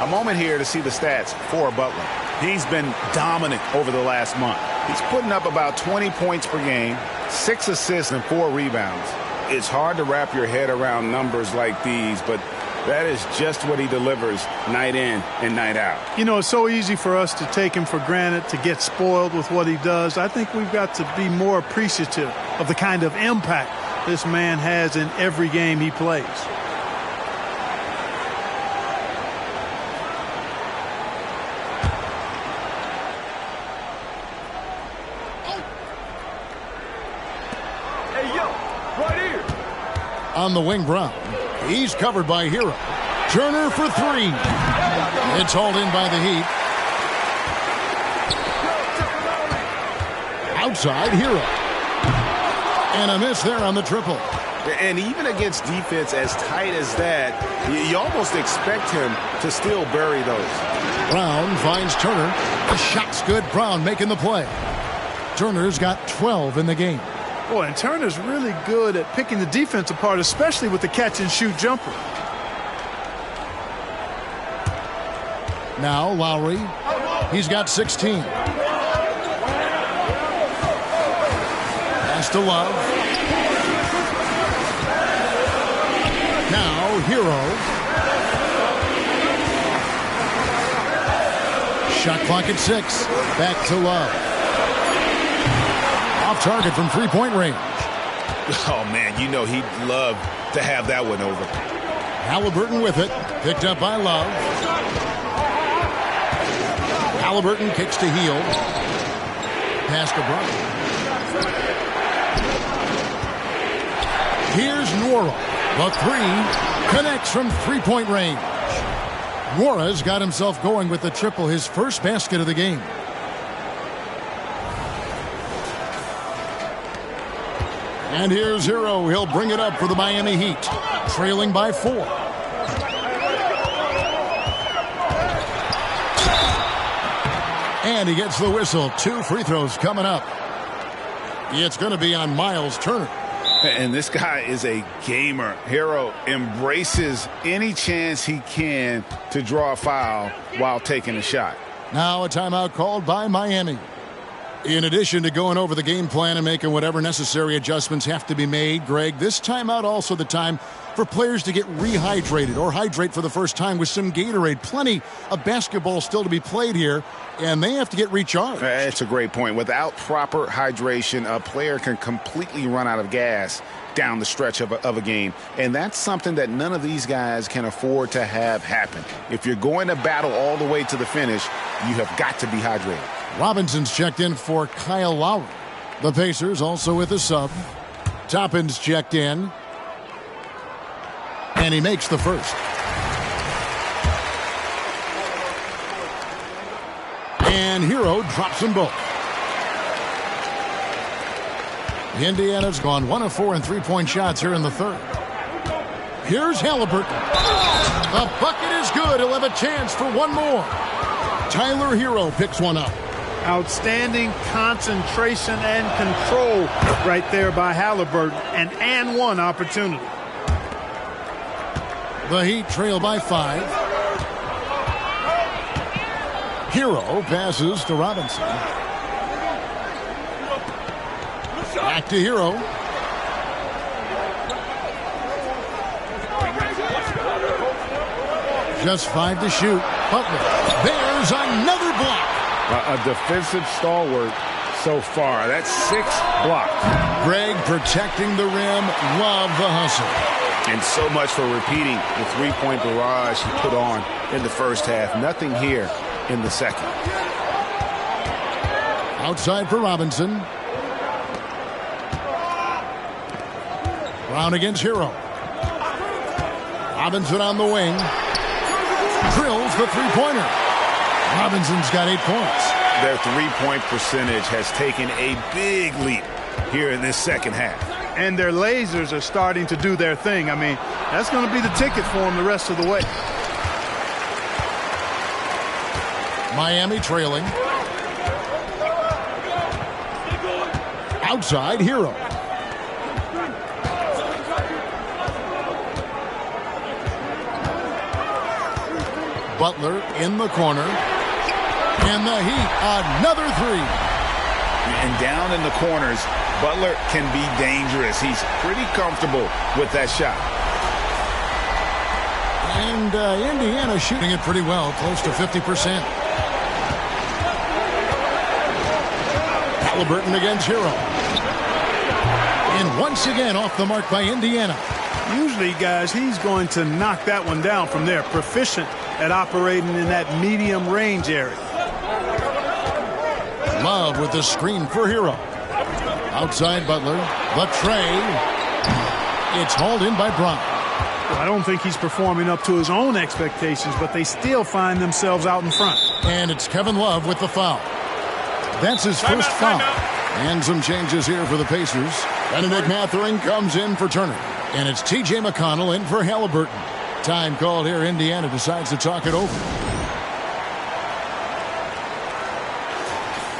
A moment here to see the stats for Butler. He's been dominant over the last month. He's putting up about 20 points per game, 6 assists and 4 rebounds. It's hard to wrap your head around numbers like these, but that is just what he delivers night in and night out. You know, it's so easy for us to take him for granted, to get spoiled with what he does. I think we've got to be more appreciative of the kind of impact this man has in every game he plays. On the wing, Brown. He's covered by Hero. Turner for 3. It's hauled in by the Heat. Outside, Hero. And a miss there on the triple. And even against defense as tight as that, you almost expect him to still bury those. Brown finds Turner. The shot's good. Brown making the play. Turner's got 12 in the game. Boy, and Turner's really good at picking the defense apart, especially with the catch-and-shoot jumper. Now Lowry. He's got 16. Pass to Love. Now Hero. Shot clock at 6. Back to Love. Off target from three-point range. Oh, man, you know he'd love to have that one over. Haliburton with it. Picked up by Love. Haliburton kicks to Hield. Pass to Brown. Here's Nwora. The three connects from three-point range. Nwora's got himself going with the triple, his first basket of the game. And here's Hero. He'll bring it up for the Miami Heat, trailing by 4. And he gets the whistle. 2 free throws coming up. It's going to be on Miles Turner. And this guy is a gamer. Hero embraces any chance he can to draw a foul while taking a shot. Now a timeout called by Miami. In addition to going over the game plan and making whatever necessary adjustments have to be made, Greg, this timeout also the time for players to get rehydrated or hydrate for the first time with some Gatorade. Plenty of basketball still to be played here, and they have to get recharged. That's a great point. Without proper hydration, a player can completely run out of gas down the stretch of a game. And that's something that none of these guys can afford to have happen. If you're going to battle all the way to the finish, you have got to be hydrated. Robinson's checked in for Kyle Lowry. The Pacers also with a sub. Toppin's checked in. And he makes the first. And Hero drops them both. Indiana's gone 1 of 4 in three-point shots here in the third. Here's Haliburton. The bucket is good. He'll have a chance for one more. Tyler Hero picks one up. Outstanding concentration and control right there by Haliburton. An and one opportunity. The Heat trail by 5. Hero passes to Robinson. Back to Hero. Just 5 to shoot. Butler. There's another block. A defensive stalwart so far. That's 6 blocks. Greg protecting the rim. Love the hustle. And so much for repeating the three-point barrage he put on in the first half. Nothing here in the second. Outside for Robinson. Brown against Hero. Robinson on the wing. Drills the three-pointer. Robinson's got 8 points. Their three-point percentage has taken a big leap here in this second half. And their lasers are starting to do their thing. I mean, that's going to be the ticket for them the rest of the way. Miami trailing. Outside, Hero. Butler in the corner. And the Heat, another 3. And down in the corners, Butler can be dangerous. He's pretty comfortable with that shot. And Indiana shooting it pretty well, close to 50%. Haliburton against Hero. And once again off the mark by Indiana. Usually, guys, he's going to knock that one down from there. Proficient at operating in that medium range area. Love with the screen for Hero. Outside Butler. The tray. It's hauled in by Brown. I don't think he's performing up to his own expectations, but they still find themselves out in front. And it's Kevin Love with the foul. That's his first foul. And some changes here for the Pacers. Benedict Mathurin comes in for Turner. And it's T.J. McConnell in for Haliburton. Time called here. Indiana decides to talk it over.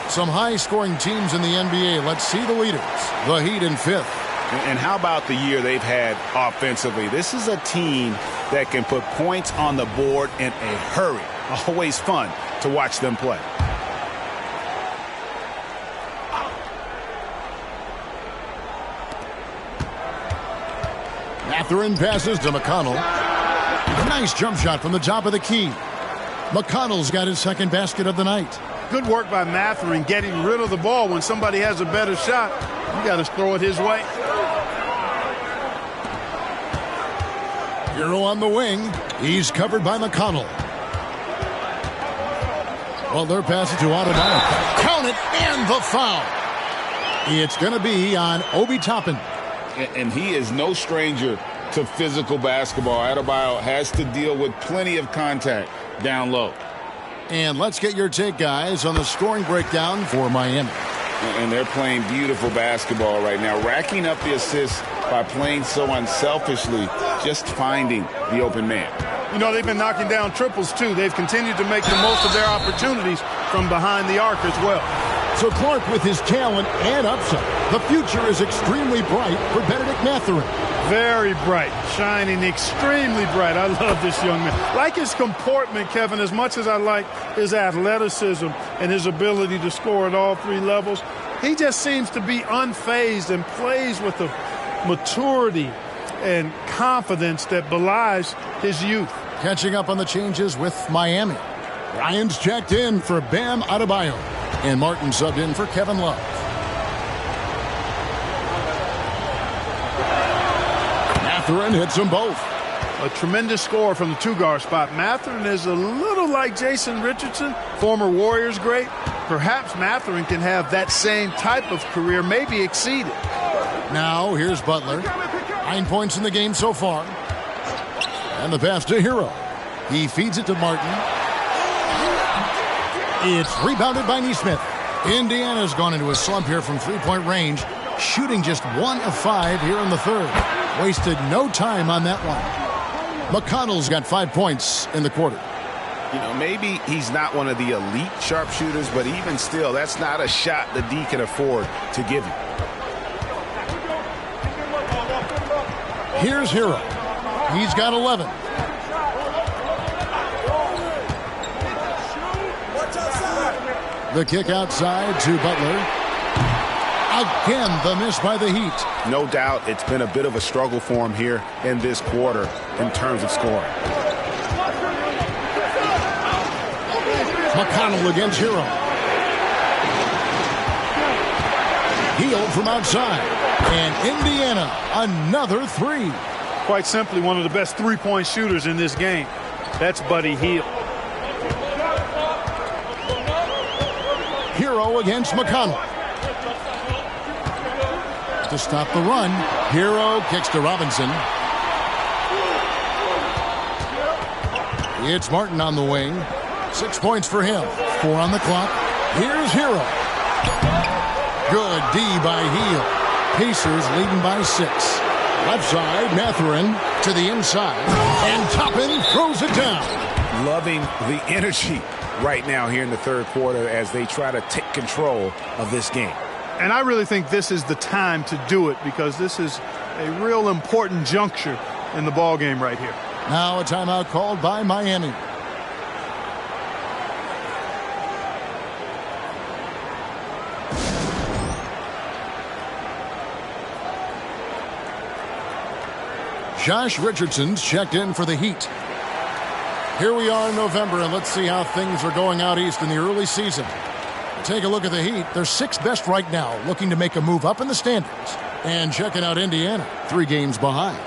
Some high-scoring teams in the NBA. Let's see the leaders. The Heat in 5th. And how about the year they've had offensively? This is a team that can put points on the board in a hurry. Always fun to watch them play. Mathurin passes to McConnell. Nice jump shot from the top of the key. McConnell's got his second basket of the night. Good work by Mathurin getting rid of the ball. When somebody has a better shot, you got to throw it his way. Hero on the wing. He's covered by McConnell. Butler passes to Adebayo. Count it, and the foul. It's going to be on Obi Toppin. And he is no stranger to physical basketball. Adebayo has to deal with plenty of contact down low. And let's get your take, guys, on the scoring breakdown for Miami. And they're playing beautiful basketball right now, racking up the assists by playing so unselfishly, just finding the open man. You know, they've been knocking down triples, too. They've continued to make the most of their opportunities from behind the arc as well. So Clark, with his talent and upside, the future is extremely bright for Benedict Mathurin. Very bright, shining extremely bright. I love this young man. Like his comportment, Kevin, as much as I like his athleticism and his ability to score at all three levels, he just seems to be unfazed and plays with a maturity and confidence that belies his youth. Catching up on the changes with Miami. Ryan's checked in for Bam Adebayo. And Martin subbed in for Kevin Love. Mathurin hits them both. A tremendous score from the two-guard spot. Mathurin is a little like Jason Richardson, former Warriors great. Perhaps Mathurin can have that same type of career, maybe exceed it. Now here's Butler. 9 points in the game so far. And the pass to Hero. He feeds it to Martin. It's rebounded by Nesmith. Indiana's gone into a slump here from three-point range, shooting just 1 of 5 here in the third. Wasted no time on that one. McConnell's got 5 points in the quarter. You know, maybe he's not one of the elite sharpshooters, but even still, that's not a shot the D can afford to give you. Here's Hero. He's got 11. The kick outside to Butler. Again, the miss by the Heat. No doubt it's been a bit of a struggle for him here in this quarter in terms of scoring. McConnell against Hero. Healed from outside. And Indiana, another three. Quite simply, one of the best three-point shooters in this game. That's Buddy Hield. Hero against McConnell. To stop the run, Hero kicks to Robinson. It's Martin on the wing. 6 points for him. 4 on the clock. Here's Hero. Good D by Hield. Pacers leading by 6. Left side, Mathurin to the inside. And Toppin throws it down. Loving the energy right now here in the third quarter as they try to take control of this game. And I really think this is the time to do it because this is a real important juncture in the ball game right here. Now a timeout called by Miami. Josh Richardson's checked in for the Heat. Here we are in November, and let's see how things are going out east in the early season. Take a look at the Heat. They're 6th best right now, looking to make a move up in the standings. And checking out Indiana, 3 games behind.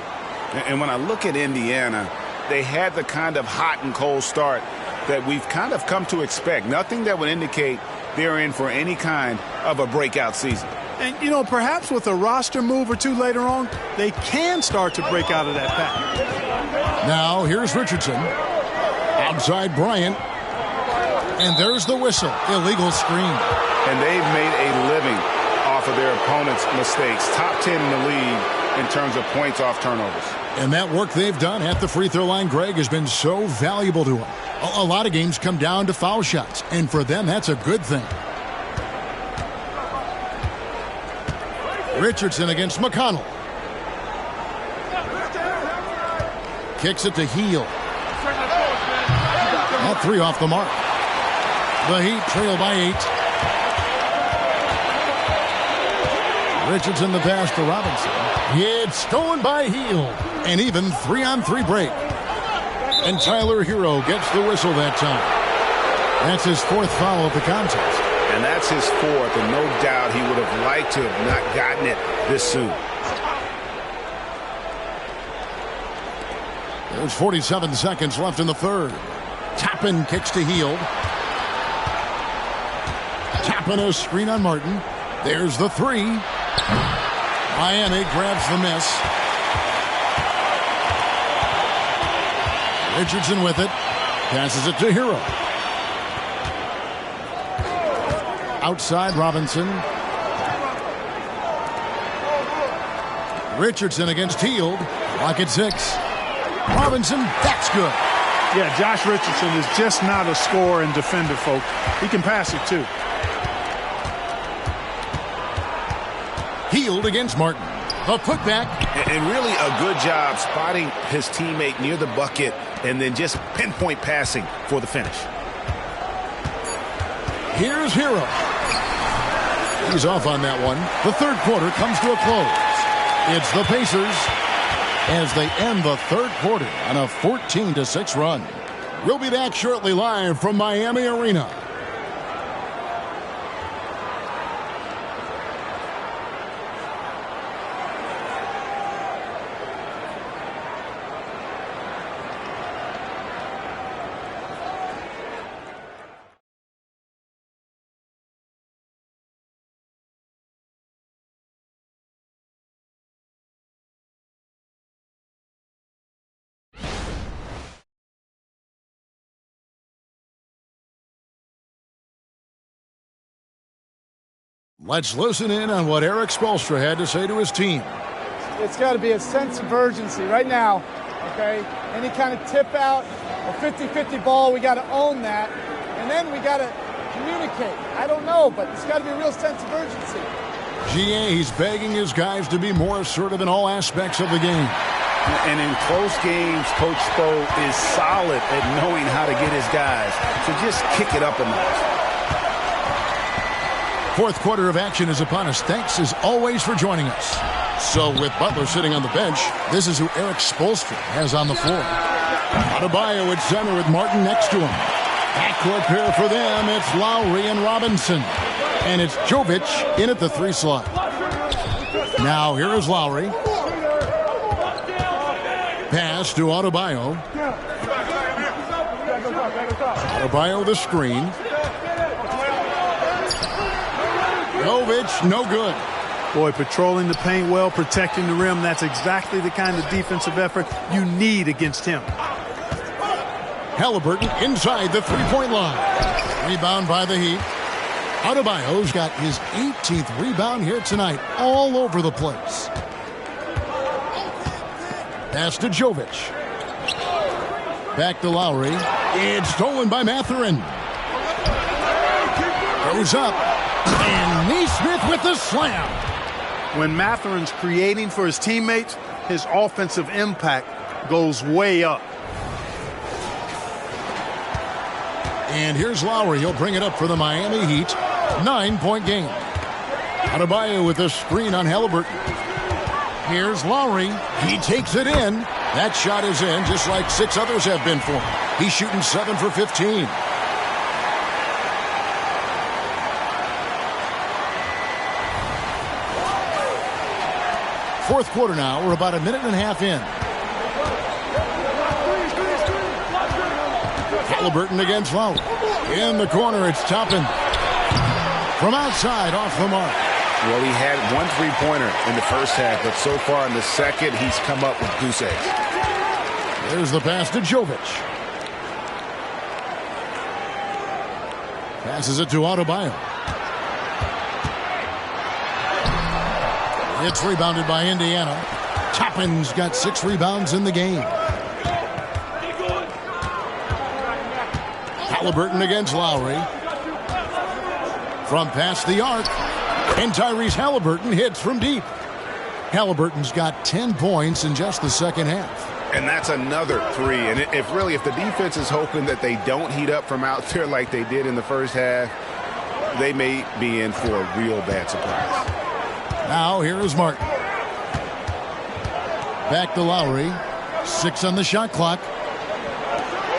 And when I look at Indiana, they had the kind of hot and cold start that we've kind of come to expect. Nothing that would indicate they're in for any kind of a breakout season. And, you know, perhaps with a roster move or two later on, they can start to break out of that pattern. Now, here's Richardson. Outside Bryant. And there's the whistle. Illegal screen. And they've made a living off of their opponent's mistakes. Top 10 in the league in terms of points off turnovers. And that work they've done at the free throw line, Greg, has been so valuable to them. A lot of games come down to foul shots. And for them, that's a good thing. Richardson against McConnell. Kicks it to Hield. That 3 off the mark. The Heat trail by 8. Richardson the pass to Robinson. It's stolen by Hield. And even 3-on-3 break. And Tyler Hero gets the whistle that time. That's his 4th foul of the contest. And that's his 4th, and no doubt he would have liked to have not gotten it this soon. There's 47 seconds left in the 3rd. Toppin kicks to Hield. Toppin a screen on Martin. There's the 3. Miami grabs the miss. Richardson with it. Passes it to Hero. Outside Robinson. Richardson against Hield. Clock at 6. Robinson, that's good. Yeah, Josh Richardson is just not a scorer and defender, folks. He can pass it, too. Hield against Martin. The putback. And really a good job spotting his teammate near the bucket and then just pinpoint passing for the finish. Here's Hero. He's off on that one. The 3rd quarter comes to a close. It's the Pacers as they end the 3rd quarter on a 14-6 run. We'll be back shortly live from Miami Arena. Let's listen in on what Erik Spoelstra had to say to his team. It's got to be a sense of urgency right now, okay? Any kind of tip out or 50-50 ball, we got to own that. And then we got to communicate. I don't know, but it's got to be a real sense of urgency. GA, he's begging his guys to be more assertive in all aspects of the game. And in close games, Coach Spo is solid at knowing how to get his guys to just kick it up a notch. 4th quarter of action is upon us. Thanks as always for joining us. So with Butler sitting on the bench, this is who Erik Spoelstra has on the floor. Adebayo at center with Martin next to him. Backcourt pair for them. It's Lowry and Robinson. And it's Jovic in at the 3 slot. Now here is Lowry. Pass to Adebayo. Adebayo the screen. Jovic, no good. Boy, patrolling the paint well, protecting the rim. That's exactly the kind of defensive effort you need against him. Halliburton inside the 3-point line. Rebound by the Heat. Adebayo's got his 18th rebound here tonight, all over the place. Pass to Jovic. Back to Lowry. It's stolen by Mathurin. Goes up. And Nesmith with the slam. When Mathurin's creating for his teammates, his offensive impact goes way up. And here's Lowry. He'll bring it up for the Miami Heat. 9-point game. Adebayo with the screen on Halliburton. Here's Lowry. He takes it in. That shot is in, just like 6 others have been for him. He's shooting 7 for 15. Fourth quarter now. We're about a minute and a half in. Halliburton against Lowry. In the corner, it's Toppin. From outside, off the mark. Well, he had 1 3-pointer in the first half, but so far in the second, he's come up with goose eggs. There's the pass to Jovic. Passes it to Adebayo. It's rebounded by Indiana. Toppin's got 6 rebounds in the game. Halliburton against Lowry. From past the arc. And Tyrese Halliburton hits from deep. Halliburton's got 10 points in just the second half. And that's another 3. And if the defense is hoping that they don't heat up from out there like they did in the first half, they may be in for a real bad surprise. Now here is Martin. Back to Lowry. 6 on the shot clock.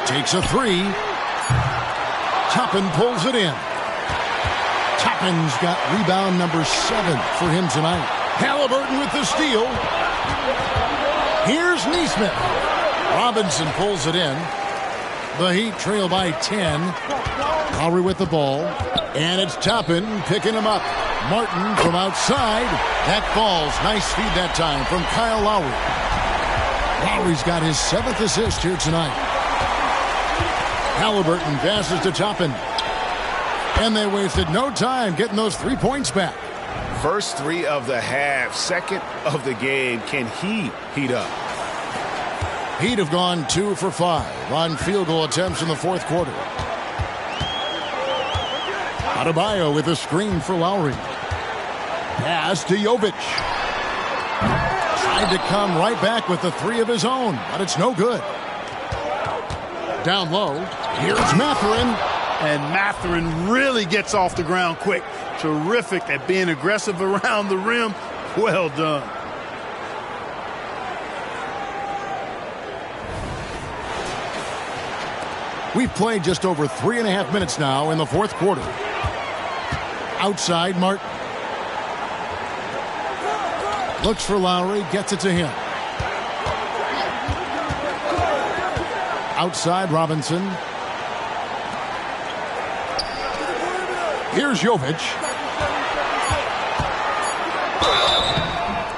Takes a three. Toppin pulls it in. Toppin's got rebound number 7 for him tonight. Halliburton with the steal. Here's Nesmith. Robinson pulls it in. The Heat trail by 10. Lowry with the ball. And it's Toppin picking him up. Martin from outside. That falls. Nice feed that time from Kyle Lowry. Lowry's got his 7th assist here tonight. Halliburton passes to Toppin. And they wasted no time getting those 3 points back. First 3 of the half, second of the game. Can he heat up? Heat have gone 2 for 5 on field goal attempts in the fourth quarter. Adebayo with a screen for Lowry. Pass to Jovic. Tried to come right back with the 3 of his own, but it's no good. Down low, here's Mathurin. And Mathurin really gets off the ground quick. Terrific at being aggressive around the rim. Well done. We've played just over 3.5 minutes now in the fourth quarter. Outside, Martin. Looks for Lowry, gets it to him. Outside, Robinson. Here's Jovic.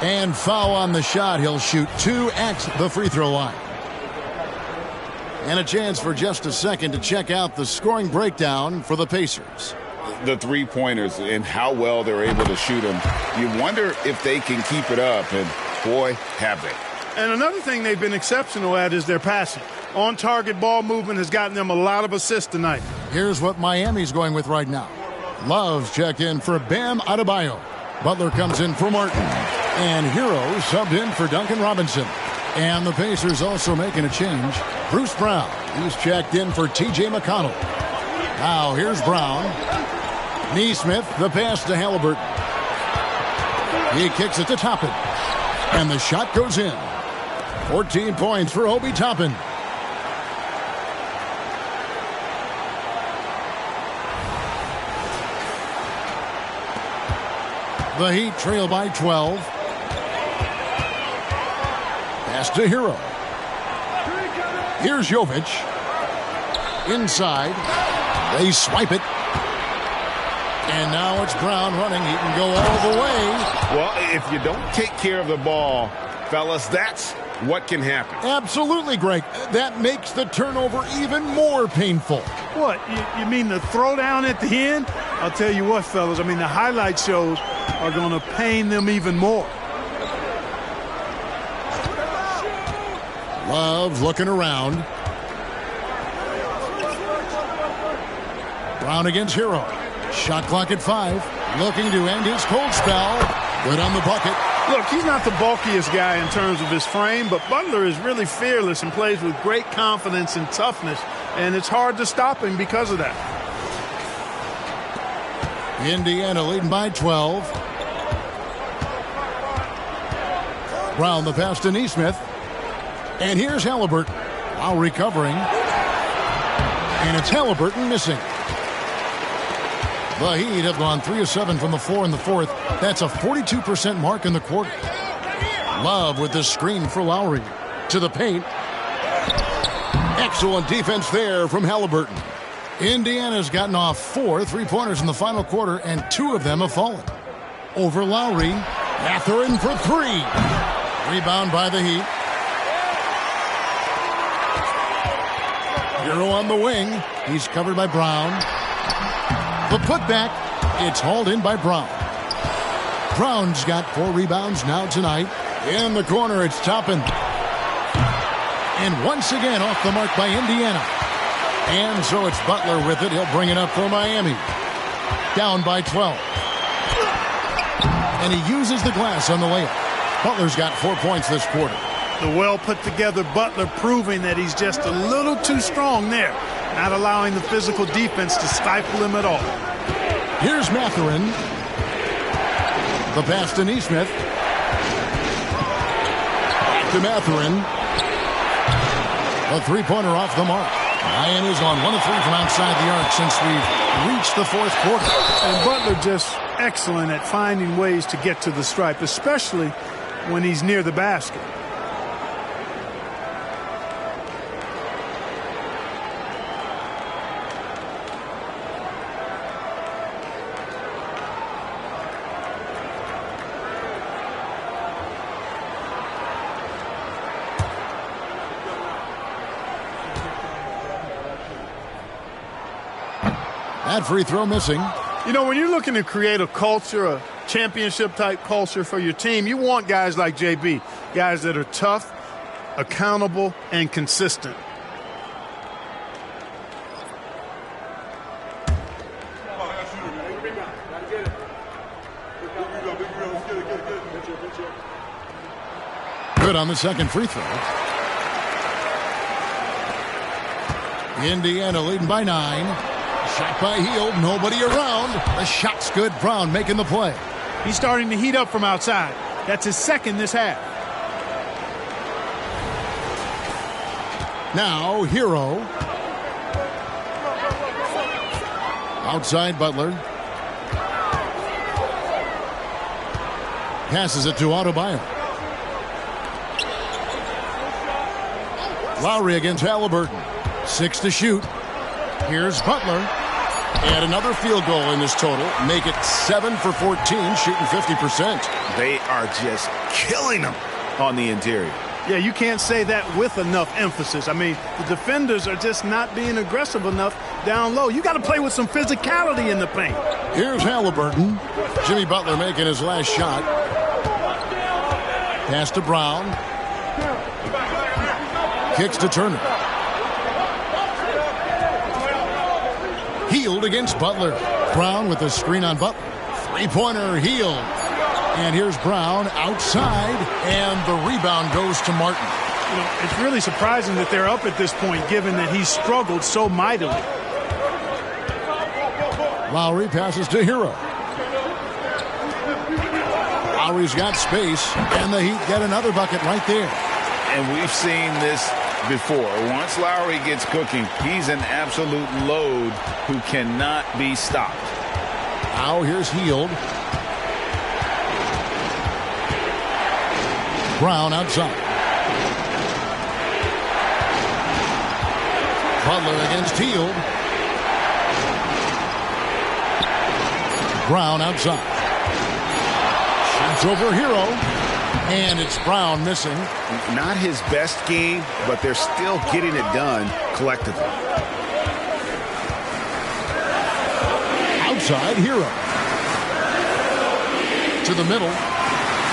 And foul on the shot. He'll shoot 2 at the free throw line. And a chance for just a second to check out the scoring breakdown for the Pacers. The three-pointers and how well they're able to shoot them. You wonder if they can keep it up, and boy, have they. And another thing they've been exceptional at is their passing. On-target ball movement has gotten them a lot of assists tonight. Here's what Miami's going with right now. Love's checked in for Bam Adebayo. Butler comes in for Martin. And Hero subbed in for Duncan Robinson. And the Pacers also making a change. Bruce Brown, he's checked in for T.J. McConnell. Now here's Brown. Nesmith, the pass to Halliburton. He kicks it to Toppin. And the shot goes in. 14 points for Obi Toppin. The Heat trail by 12. Pass to Hero. Here's Jovic. Inside. They swipe it. And now it's Brown running. He can go all the way. Well, if you don't take care of the ball, fellas, that's what can happen. Absolutely, Greg. That makes the turnover even more painful. What? You mean the throwdown at the end? I'll tell you what, fellas. I mean, the highlight shows are going to pain them even more. Love looking around. Brown against Hero. Shot clock at 5. Looking to end his cold spell. Good on the bucket. Look, he's not the bulkiest guy in terms of his frame, but Butler is really fearless and plays with great confidence and toughness, and it's hard to stop him because of that. Indiana leading by 12. Brown the pass to Nesmith. And here's Halliburton. Now recovering. And it's Halliburton missing. The Heat have gone 3 of 7 from the floor in the fourth. That's a 42% mark in the quarter. Love with the screen for Lowry. To the paint. Excellent defense there from Halliburton. Indiana's gotten off 4 three-pointers in the final quarter, and 2 of them have fallen. Over Lowry. Mathurin for 3. Rebound by the Heat. Hero on the wing. He's covered by Brown. The putback, it's hauled in by Brown. Brown's got 4 rebounds now tonight. In the corner, it's Toppin. And once again off the mark by Indiana. And so it's Butler with it. He'll bring it up for Miami. Down by 12. And he uses the glass on the layup. Butler's got 4 points this quarter. The well-put-together Butler proving that he's just a little too strong there, not allowing the physical defense to stifle him at all. Here's Mathurin. The pass to Nesmith. Back to Mathurin. A three-pointer off the mark. Miami's on 1 of 3 from outside the arc since we've reached the fourth quarter. And Butler just excellent at finding ways to get to the stripe, especially when he's near the basket. That free throw missing. You know, when you're looking to create a culture, a championship-type culture for your team, you want guys like JB, guys that are tough, accountable, and consistent. Good on the second free throw. Indiana leading by 9. Shot by Hield, nobody around. The shot's good. Brown making the play. He's starting to heat up from outside. That's his second this half. Now, Hero. Outside Butler. Passes it to Adebayo. Lowry against Halliburton. 6 to shoot. Here's Butler. And another field goal in this total. Make it 7 for 14, shooting 50%. They are just killing them on the interior. Yeah, you can't say that with enough emphasis. I mean, the defenders are just not being aggressive enough down low. You got to play with some physicality in the paint. Here's Halliburton. Jimmy Butler making his last shot. Pass to Brown. Kicks to Turner. Hield against Butler. Brown with the screen on Butler. Three-pointer, Hield. And here's Brown outside, and the rebound goes to Martin. You know, it's really surprising that they're up at this point, given that he's struggled so mightily. Lowry passes to Hero. Lowry's got space, and the Heat get another bucket right there. And we've seen this before. Once Lowry gets cooking, he's an absolute load who cannot be stopped. Now here's Hield. Brown outside. Butler against Hield. Brown outside. Shoots over Hero. And it's Brown missing. Not his best game, but they're still getting it done collectively. Outside, Hero. To the middle.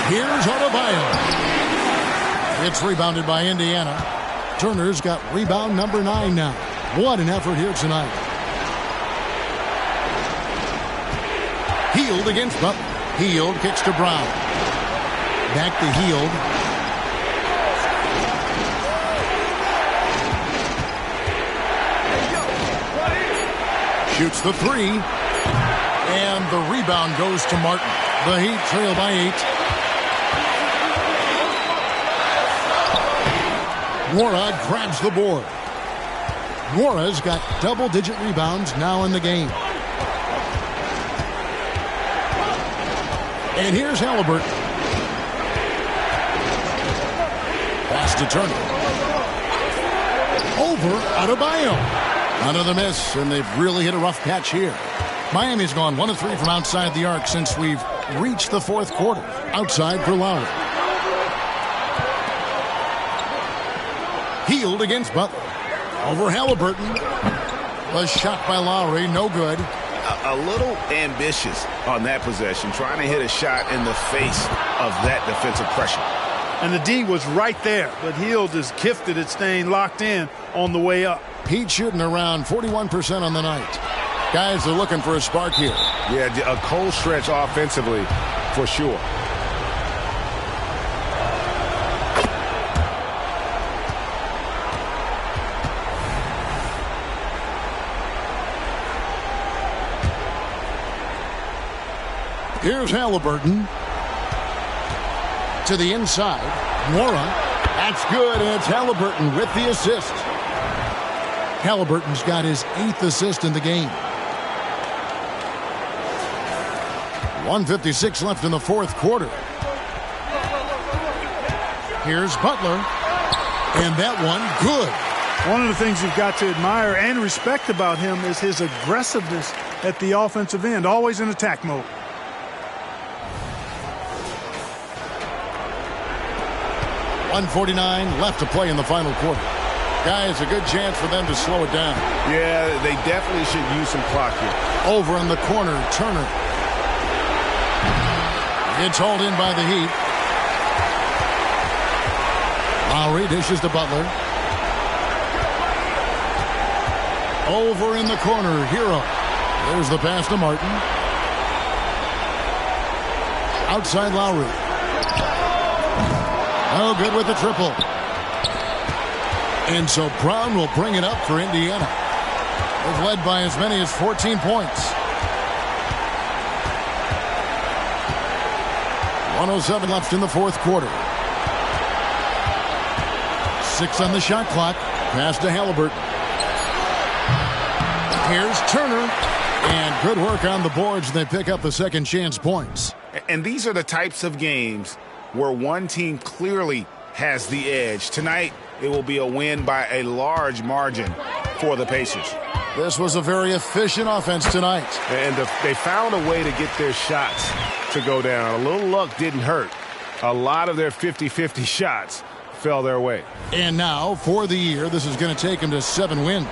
Here's Adebayo. It's rebounded by Indiana. Turner's got rebound number 9 now. What an effort here tonight. Hield against Butler. Hield kicks to Brown. Back to Hield. Shoots the 3. And the rebound goes to Martin. The Heat trail by 8. Nwora grabs the board. Nwora's got double-digit rebounds now in the game. And here's Halliburton. Pass to Turner. Over Adebayo. Another miss, and they've really hit a rough patch here. Miami's gone 1 of 3 from outside the arc since we've reached the fourth quarter. Outside for Lowry. Hield against Butler. Over Halliburton. A shot by Lowry, no good. A little ambitious on that possession, trying to hit a shot in the face of that defensive pressure. And the D was right there, but Hield is gifted at staying locked in on the way up. Heat shooting around 41% on the night. Guys are looking for a spark here. Yeah, a cold stretch offensively for sure. Here's Halliburton. To the inside. Nwora. That's good, and it's Halliburton with the assist. Halliburton's got his 8th assist in the game. 1:56 left in the fourth quarter. Here's Butler. And that one, good. One of the things you've got to admire and respect about him is his aggressiveness at the offensive end, always in attack mode. .149 left to play in the final quarter. Guys, a good chance for them to slow it down. Yeah, they definitely should use some clock here. Over in the corner, Turner. It's hauled in by the Heat. Lowry dishes to Butler. Over in the corner, Hero. There's the pass to Martin. Outside Lowry. Oh, good with the triple. And so Brown will bring it up for Indiana. They've led by as many as 14 points. 1:07 left in the fourth quarter. 6 on the shot clock. Pass to Halliburton. Here's Turner. And good work on the boards. They pick up the second chance points. And these are the types of games where one team clearly has the edge. Tonight, it will be a win by a large margin for the Pacers. This was a very efficient offense tonight. And they found a way to get their shots to go down. A little luck didn't hurt. A lot of their 50-50 shots fell their way. And now, for the year, this is going to take them to 7 wins.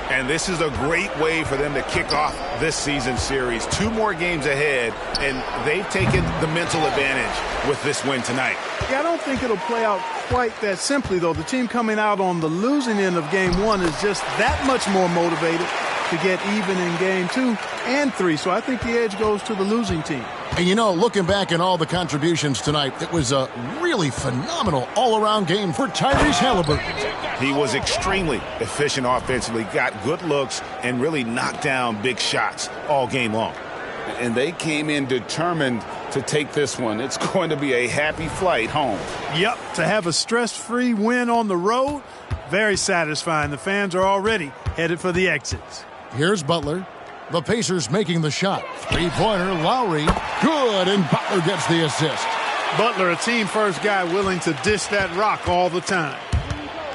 And this is a great way for them to kick off this season series. 2 more games ahead, and they've taken the mental advantage with this win tonight. Yeah, I don't think it'll play out quite that simply, though. The team coming out on the losing end of game 1 is just that much more motivated to get even in game 2 and 3. So I think the edge goes to the losing team. And, you know, looking back at all the contributions tonight, it was a really phenomenal all-around game for Tyrese Halliburton. He was extremely efficient offensively, got good looks, and really knocked down big shots all game long. And they came in determined to take this one. It's going to be a happy flight home. Yep, to have a stress-free win on the road, very satisfying. The fans are already headed for the exits. Here's Butler. The Pacers making the shot. 3-pointer, Lowry. Good, and Butler gets the assist. Butler, a team-first guy willing to dish that rock all the time.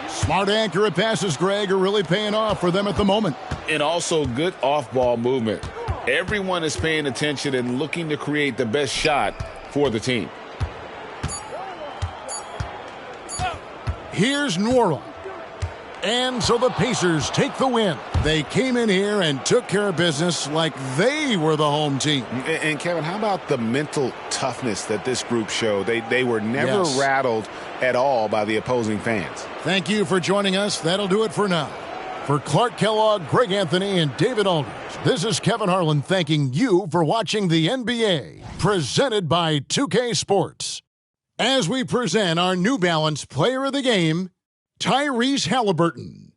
Smart, accurate passes, Greg, are really paying off for them at the moment. And also good off-ball movement. Everyone is paying attention and looking to create the best shot for the team. Here's Nwora. And so the Pacers take the win. They came in here and took care of business like they were the home team. And Kevin, how about the mental toughness that this group showed? They were never rattled at all by the opposing fans. Thank you for joining us. That'll do it for now. For Clark Kellogg, Greg Anthony, and David Aldridge, this is Kevin Harlan thanking you for watching the NBA, presented by 2K Sports. As we present our New Balance Player of the Game, Tyrese Halliburton.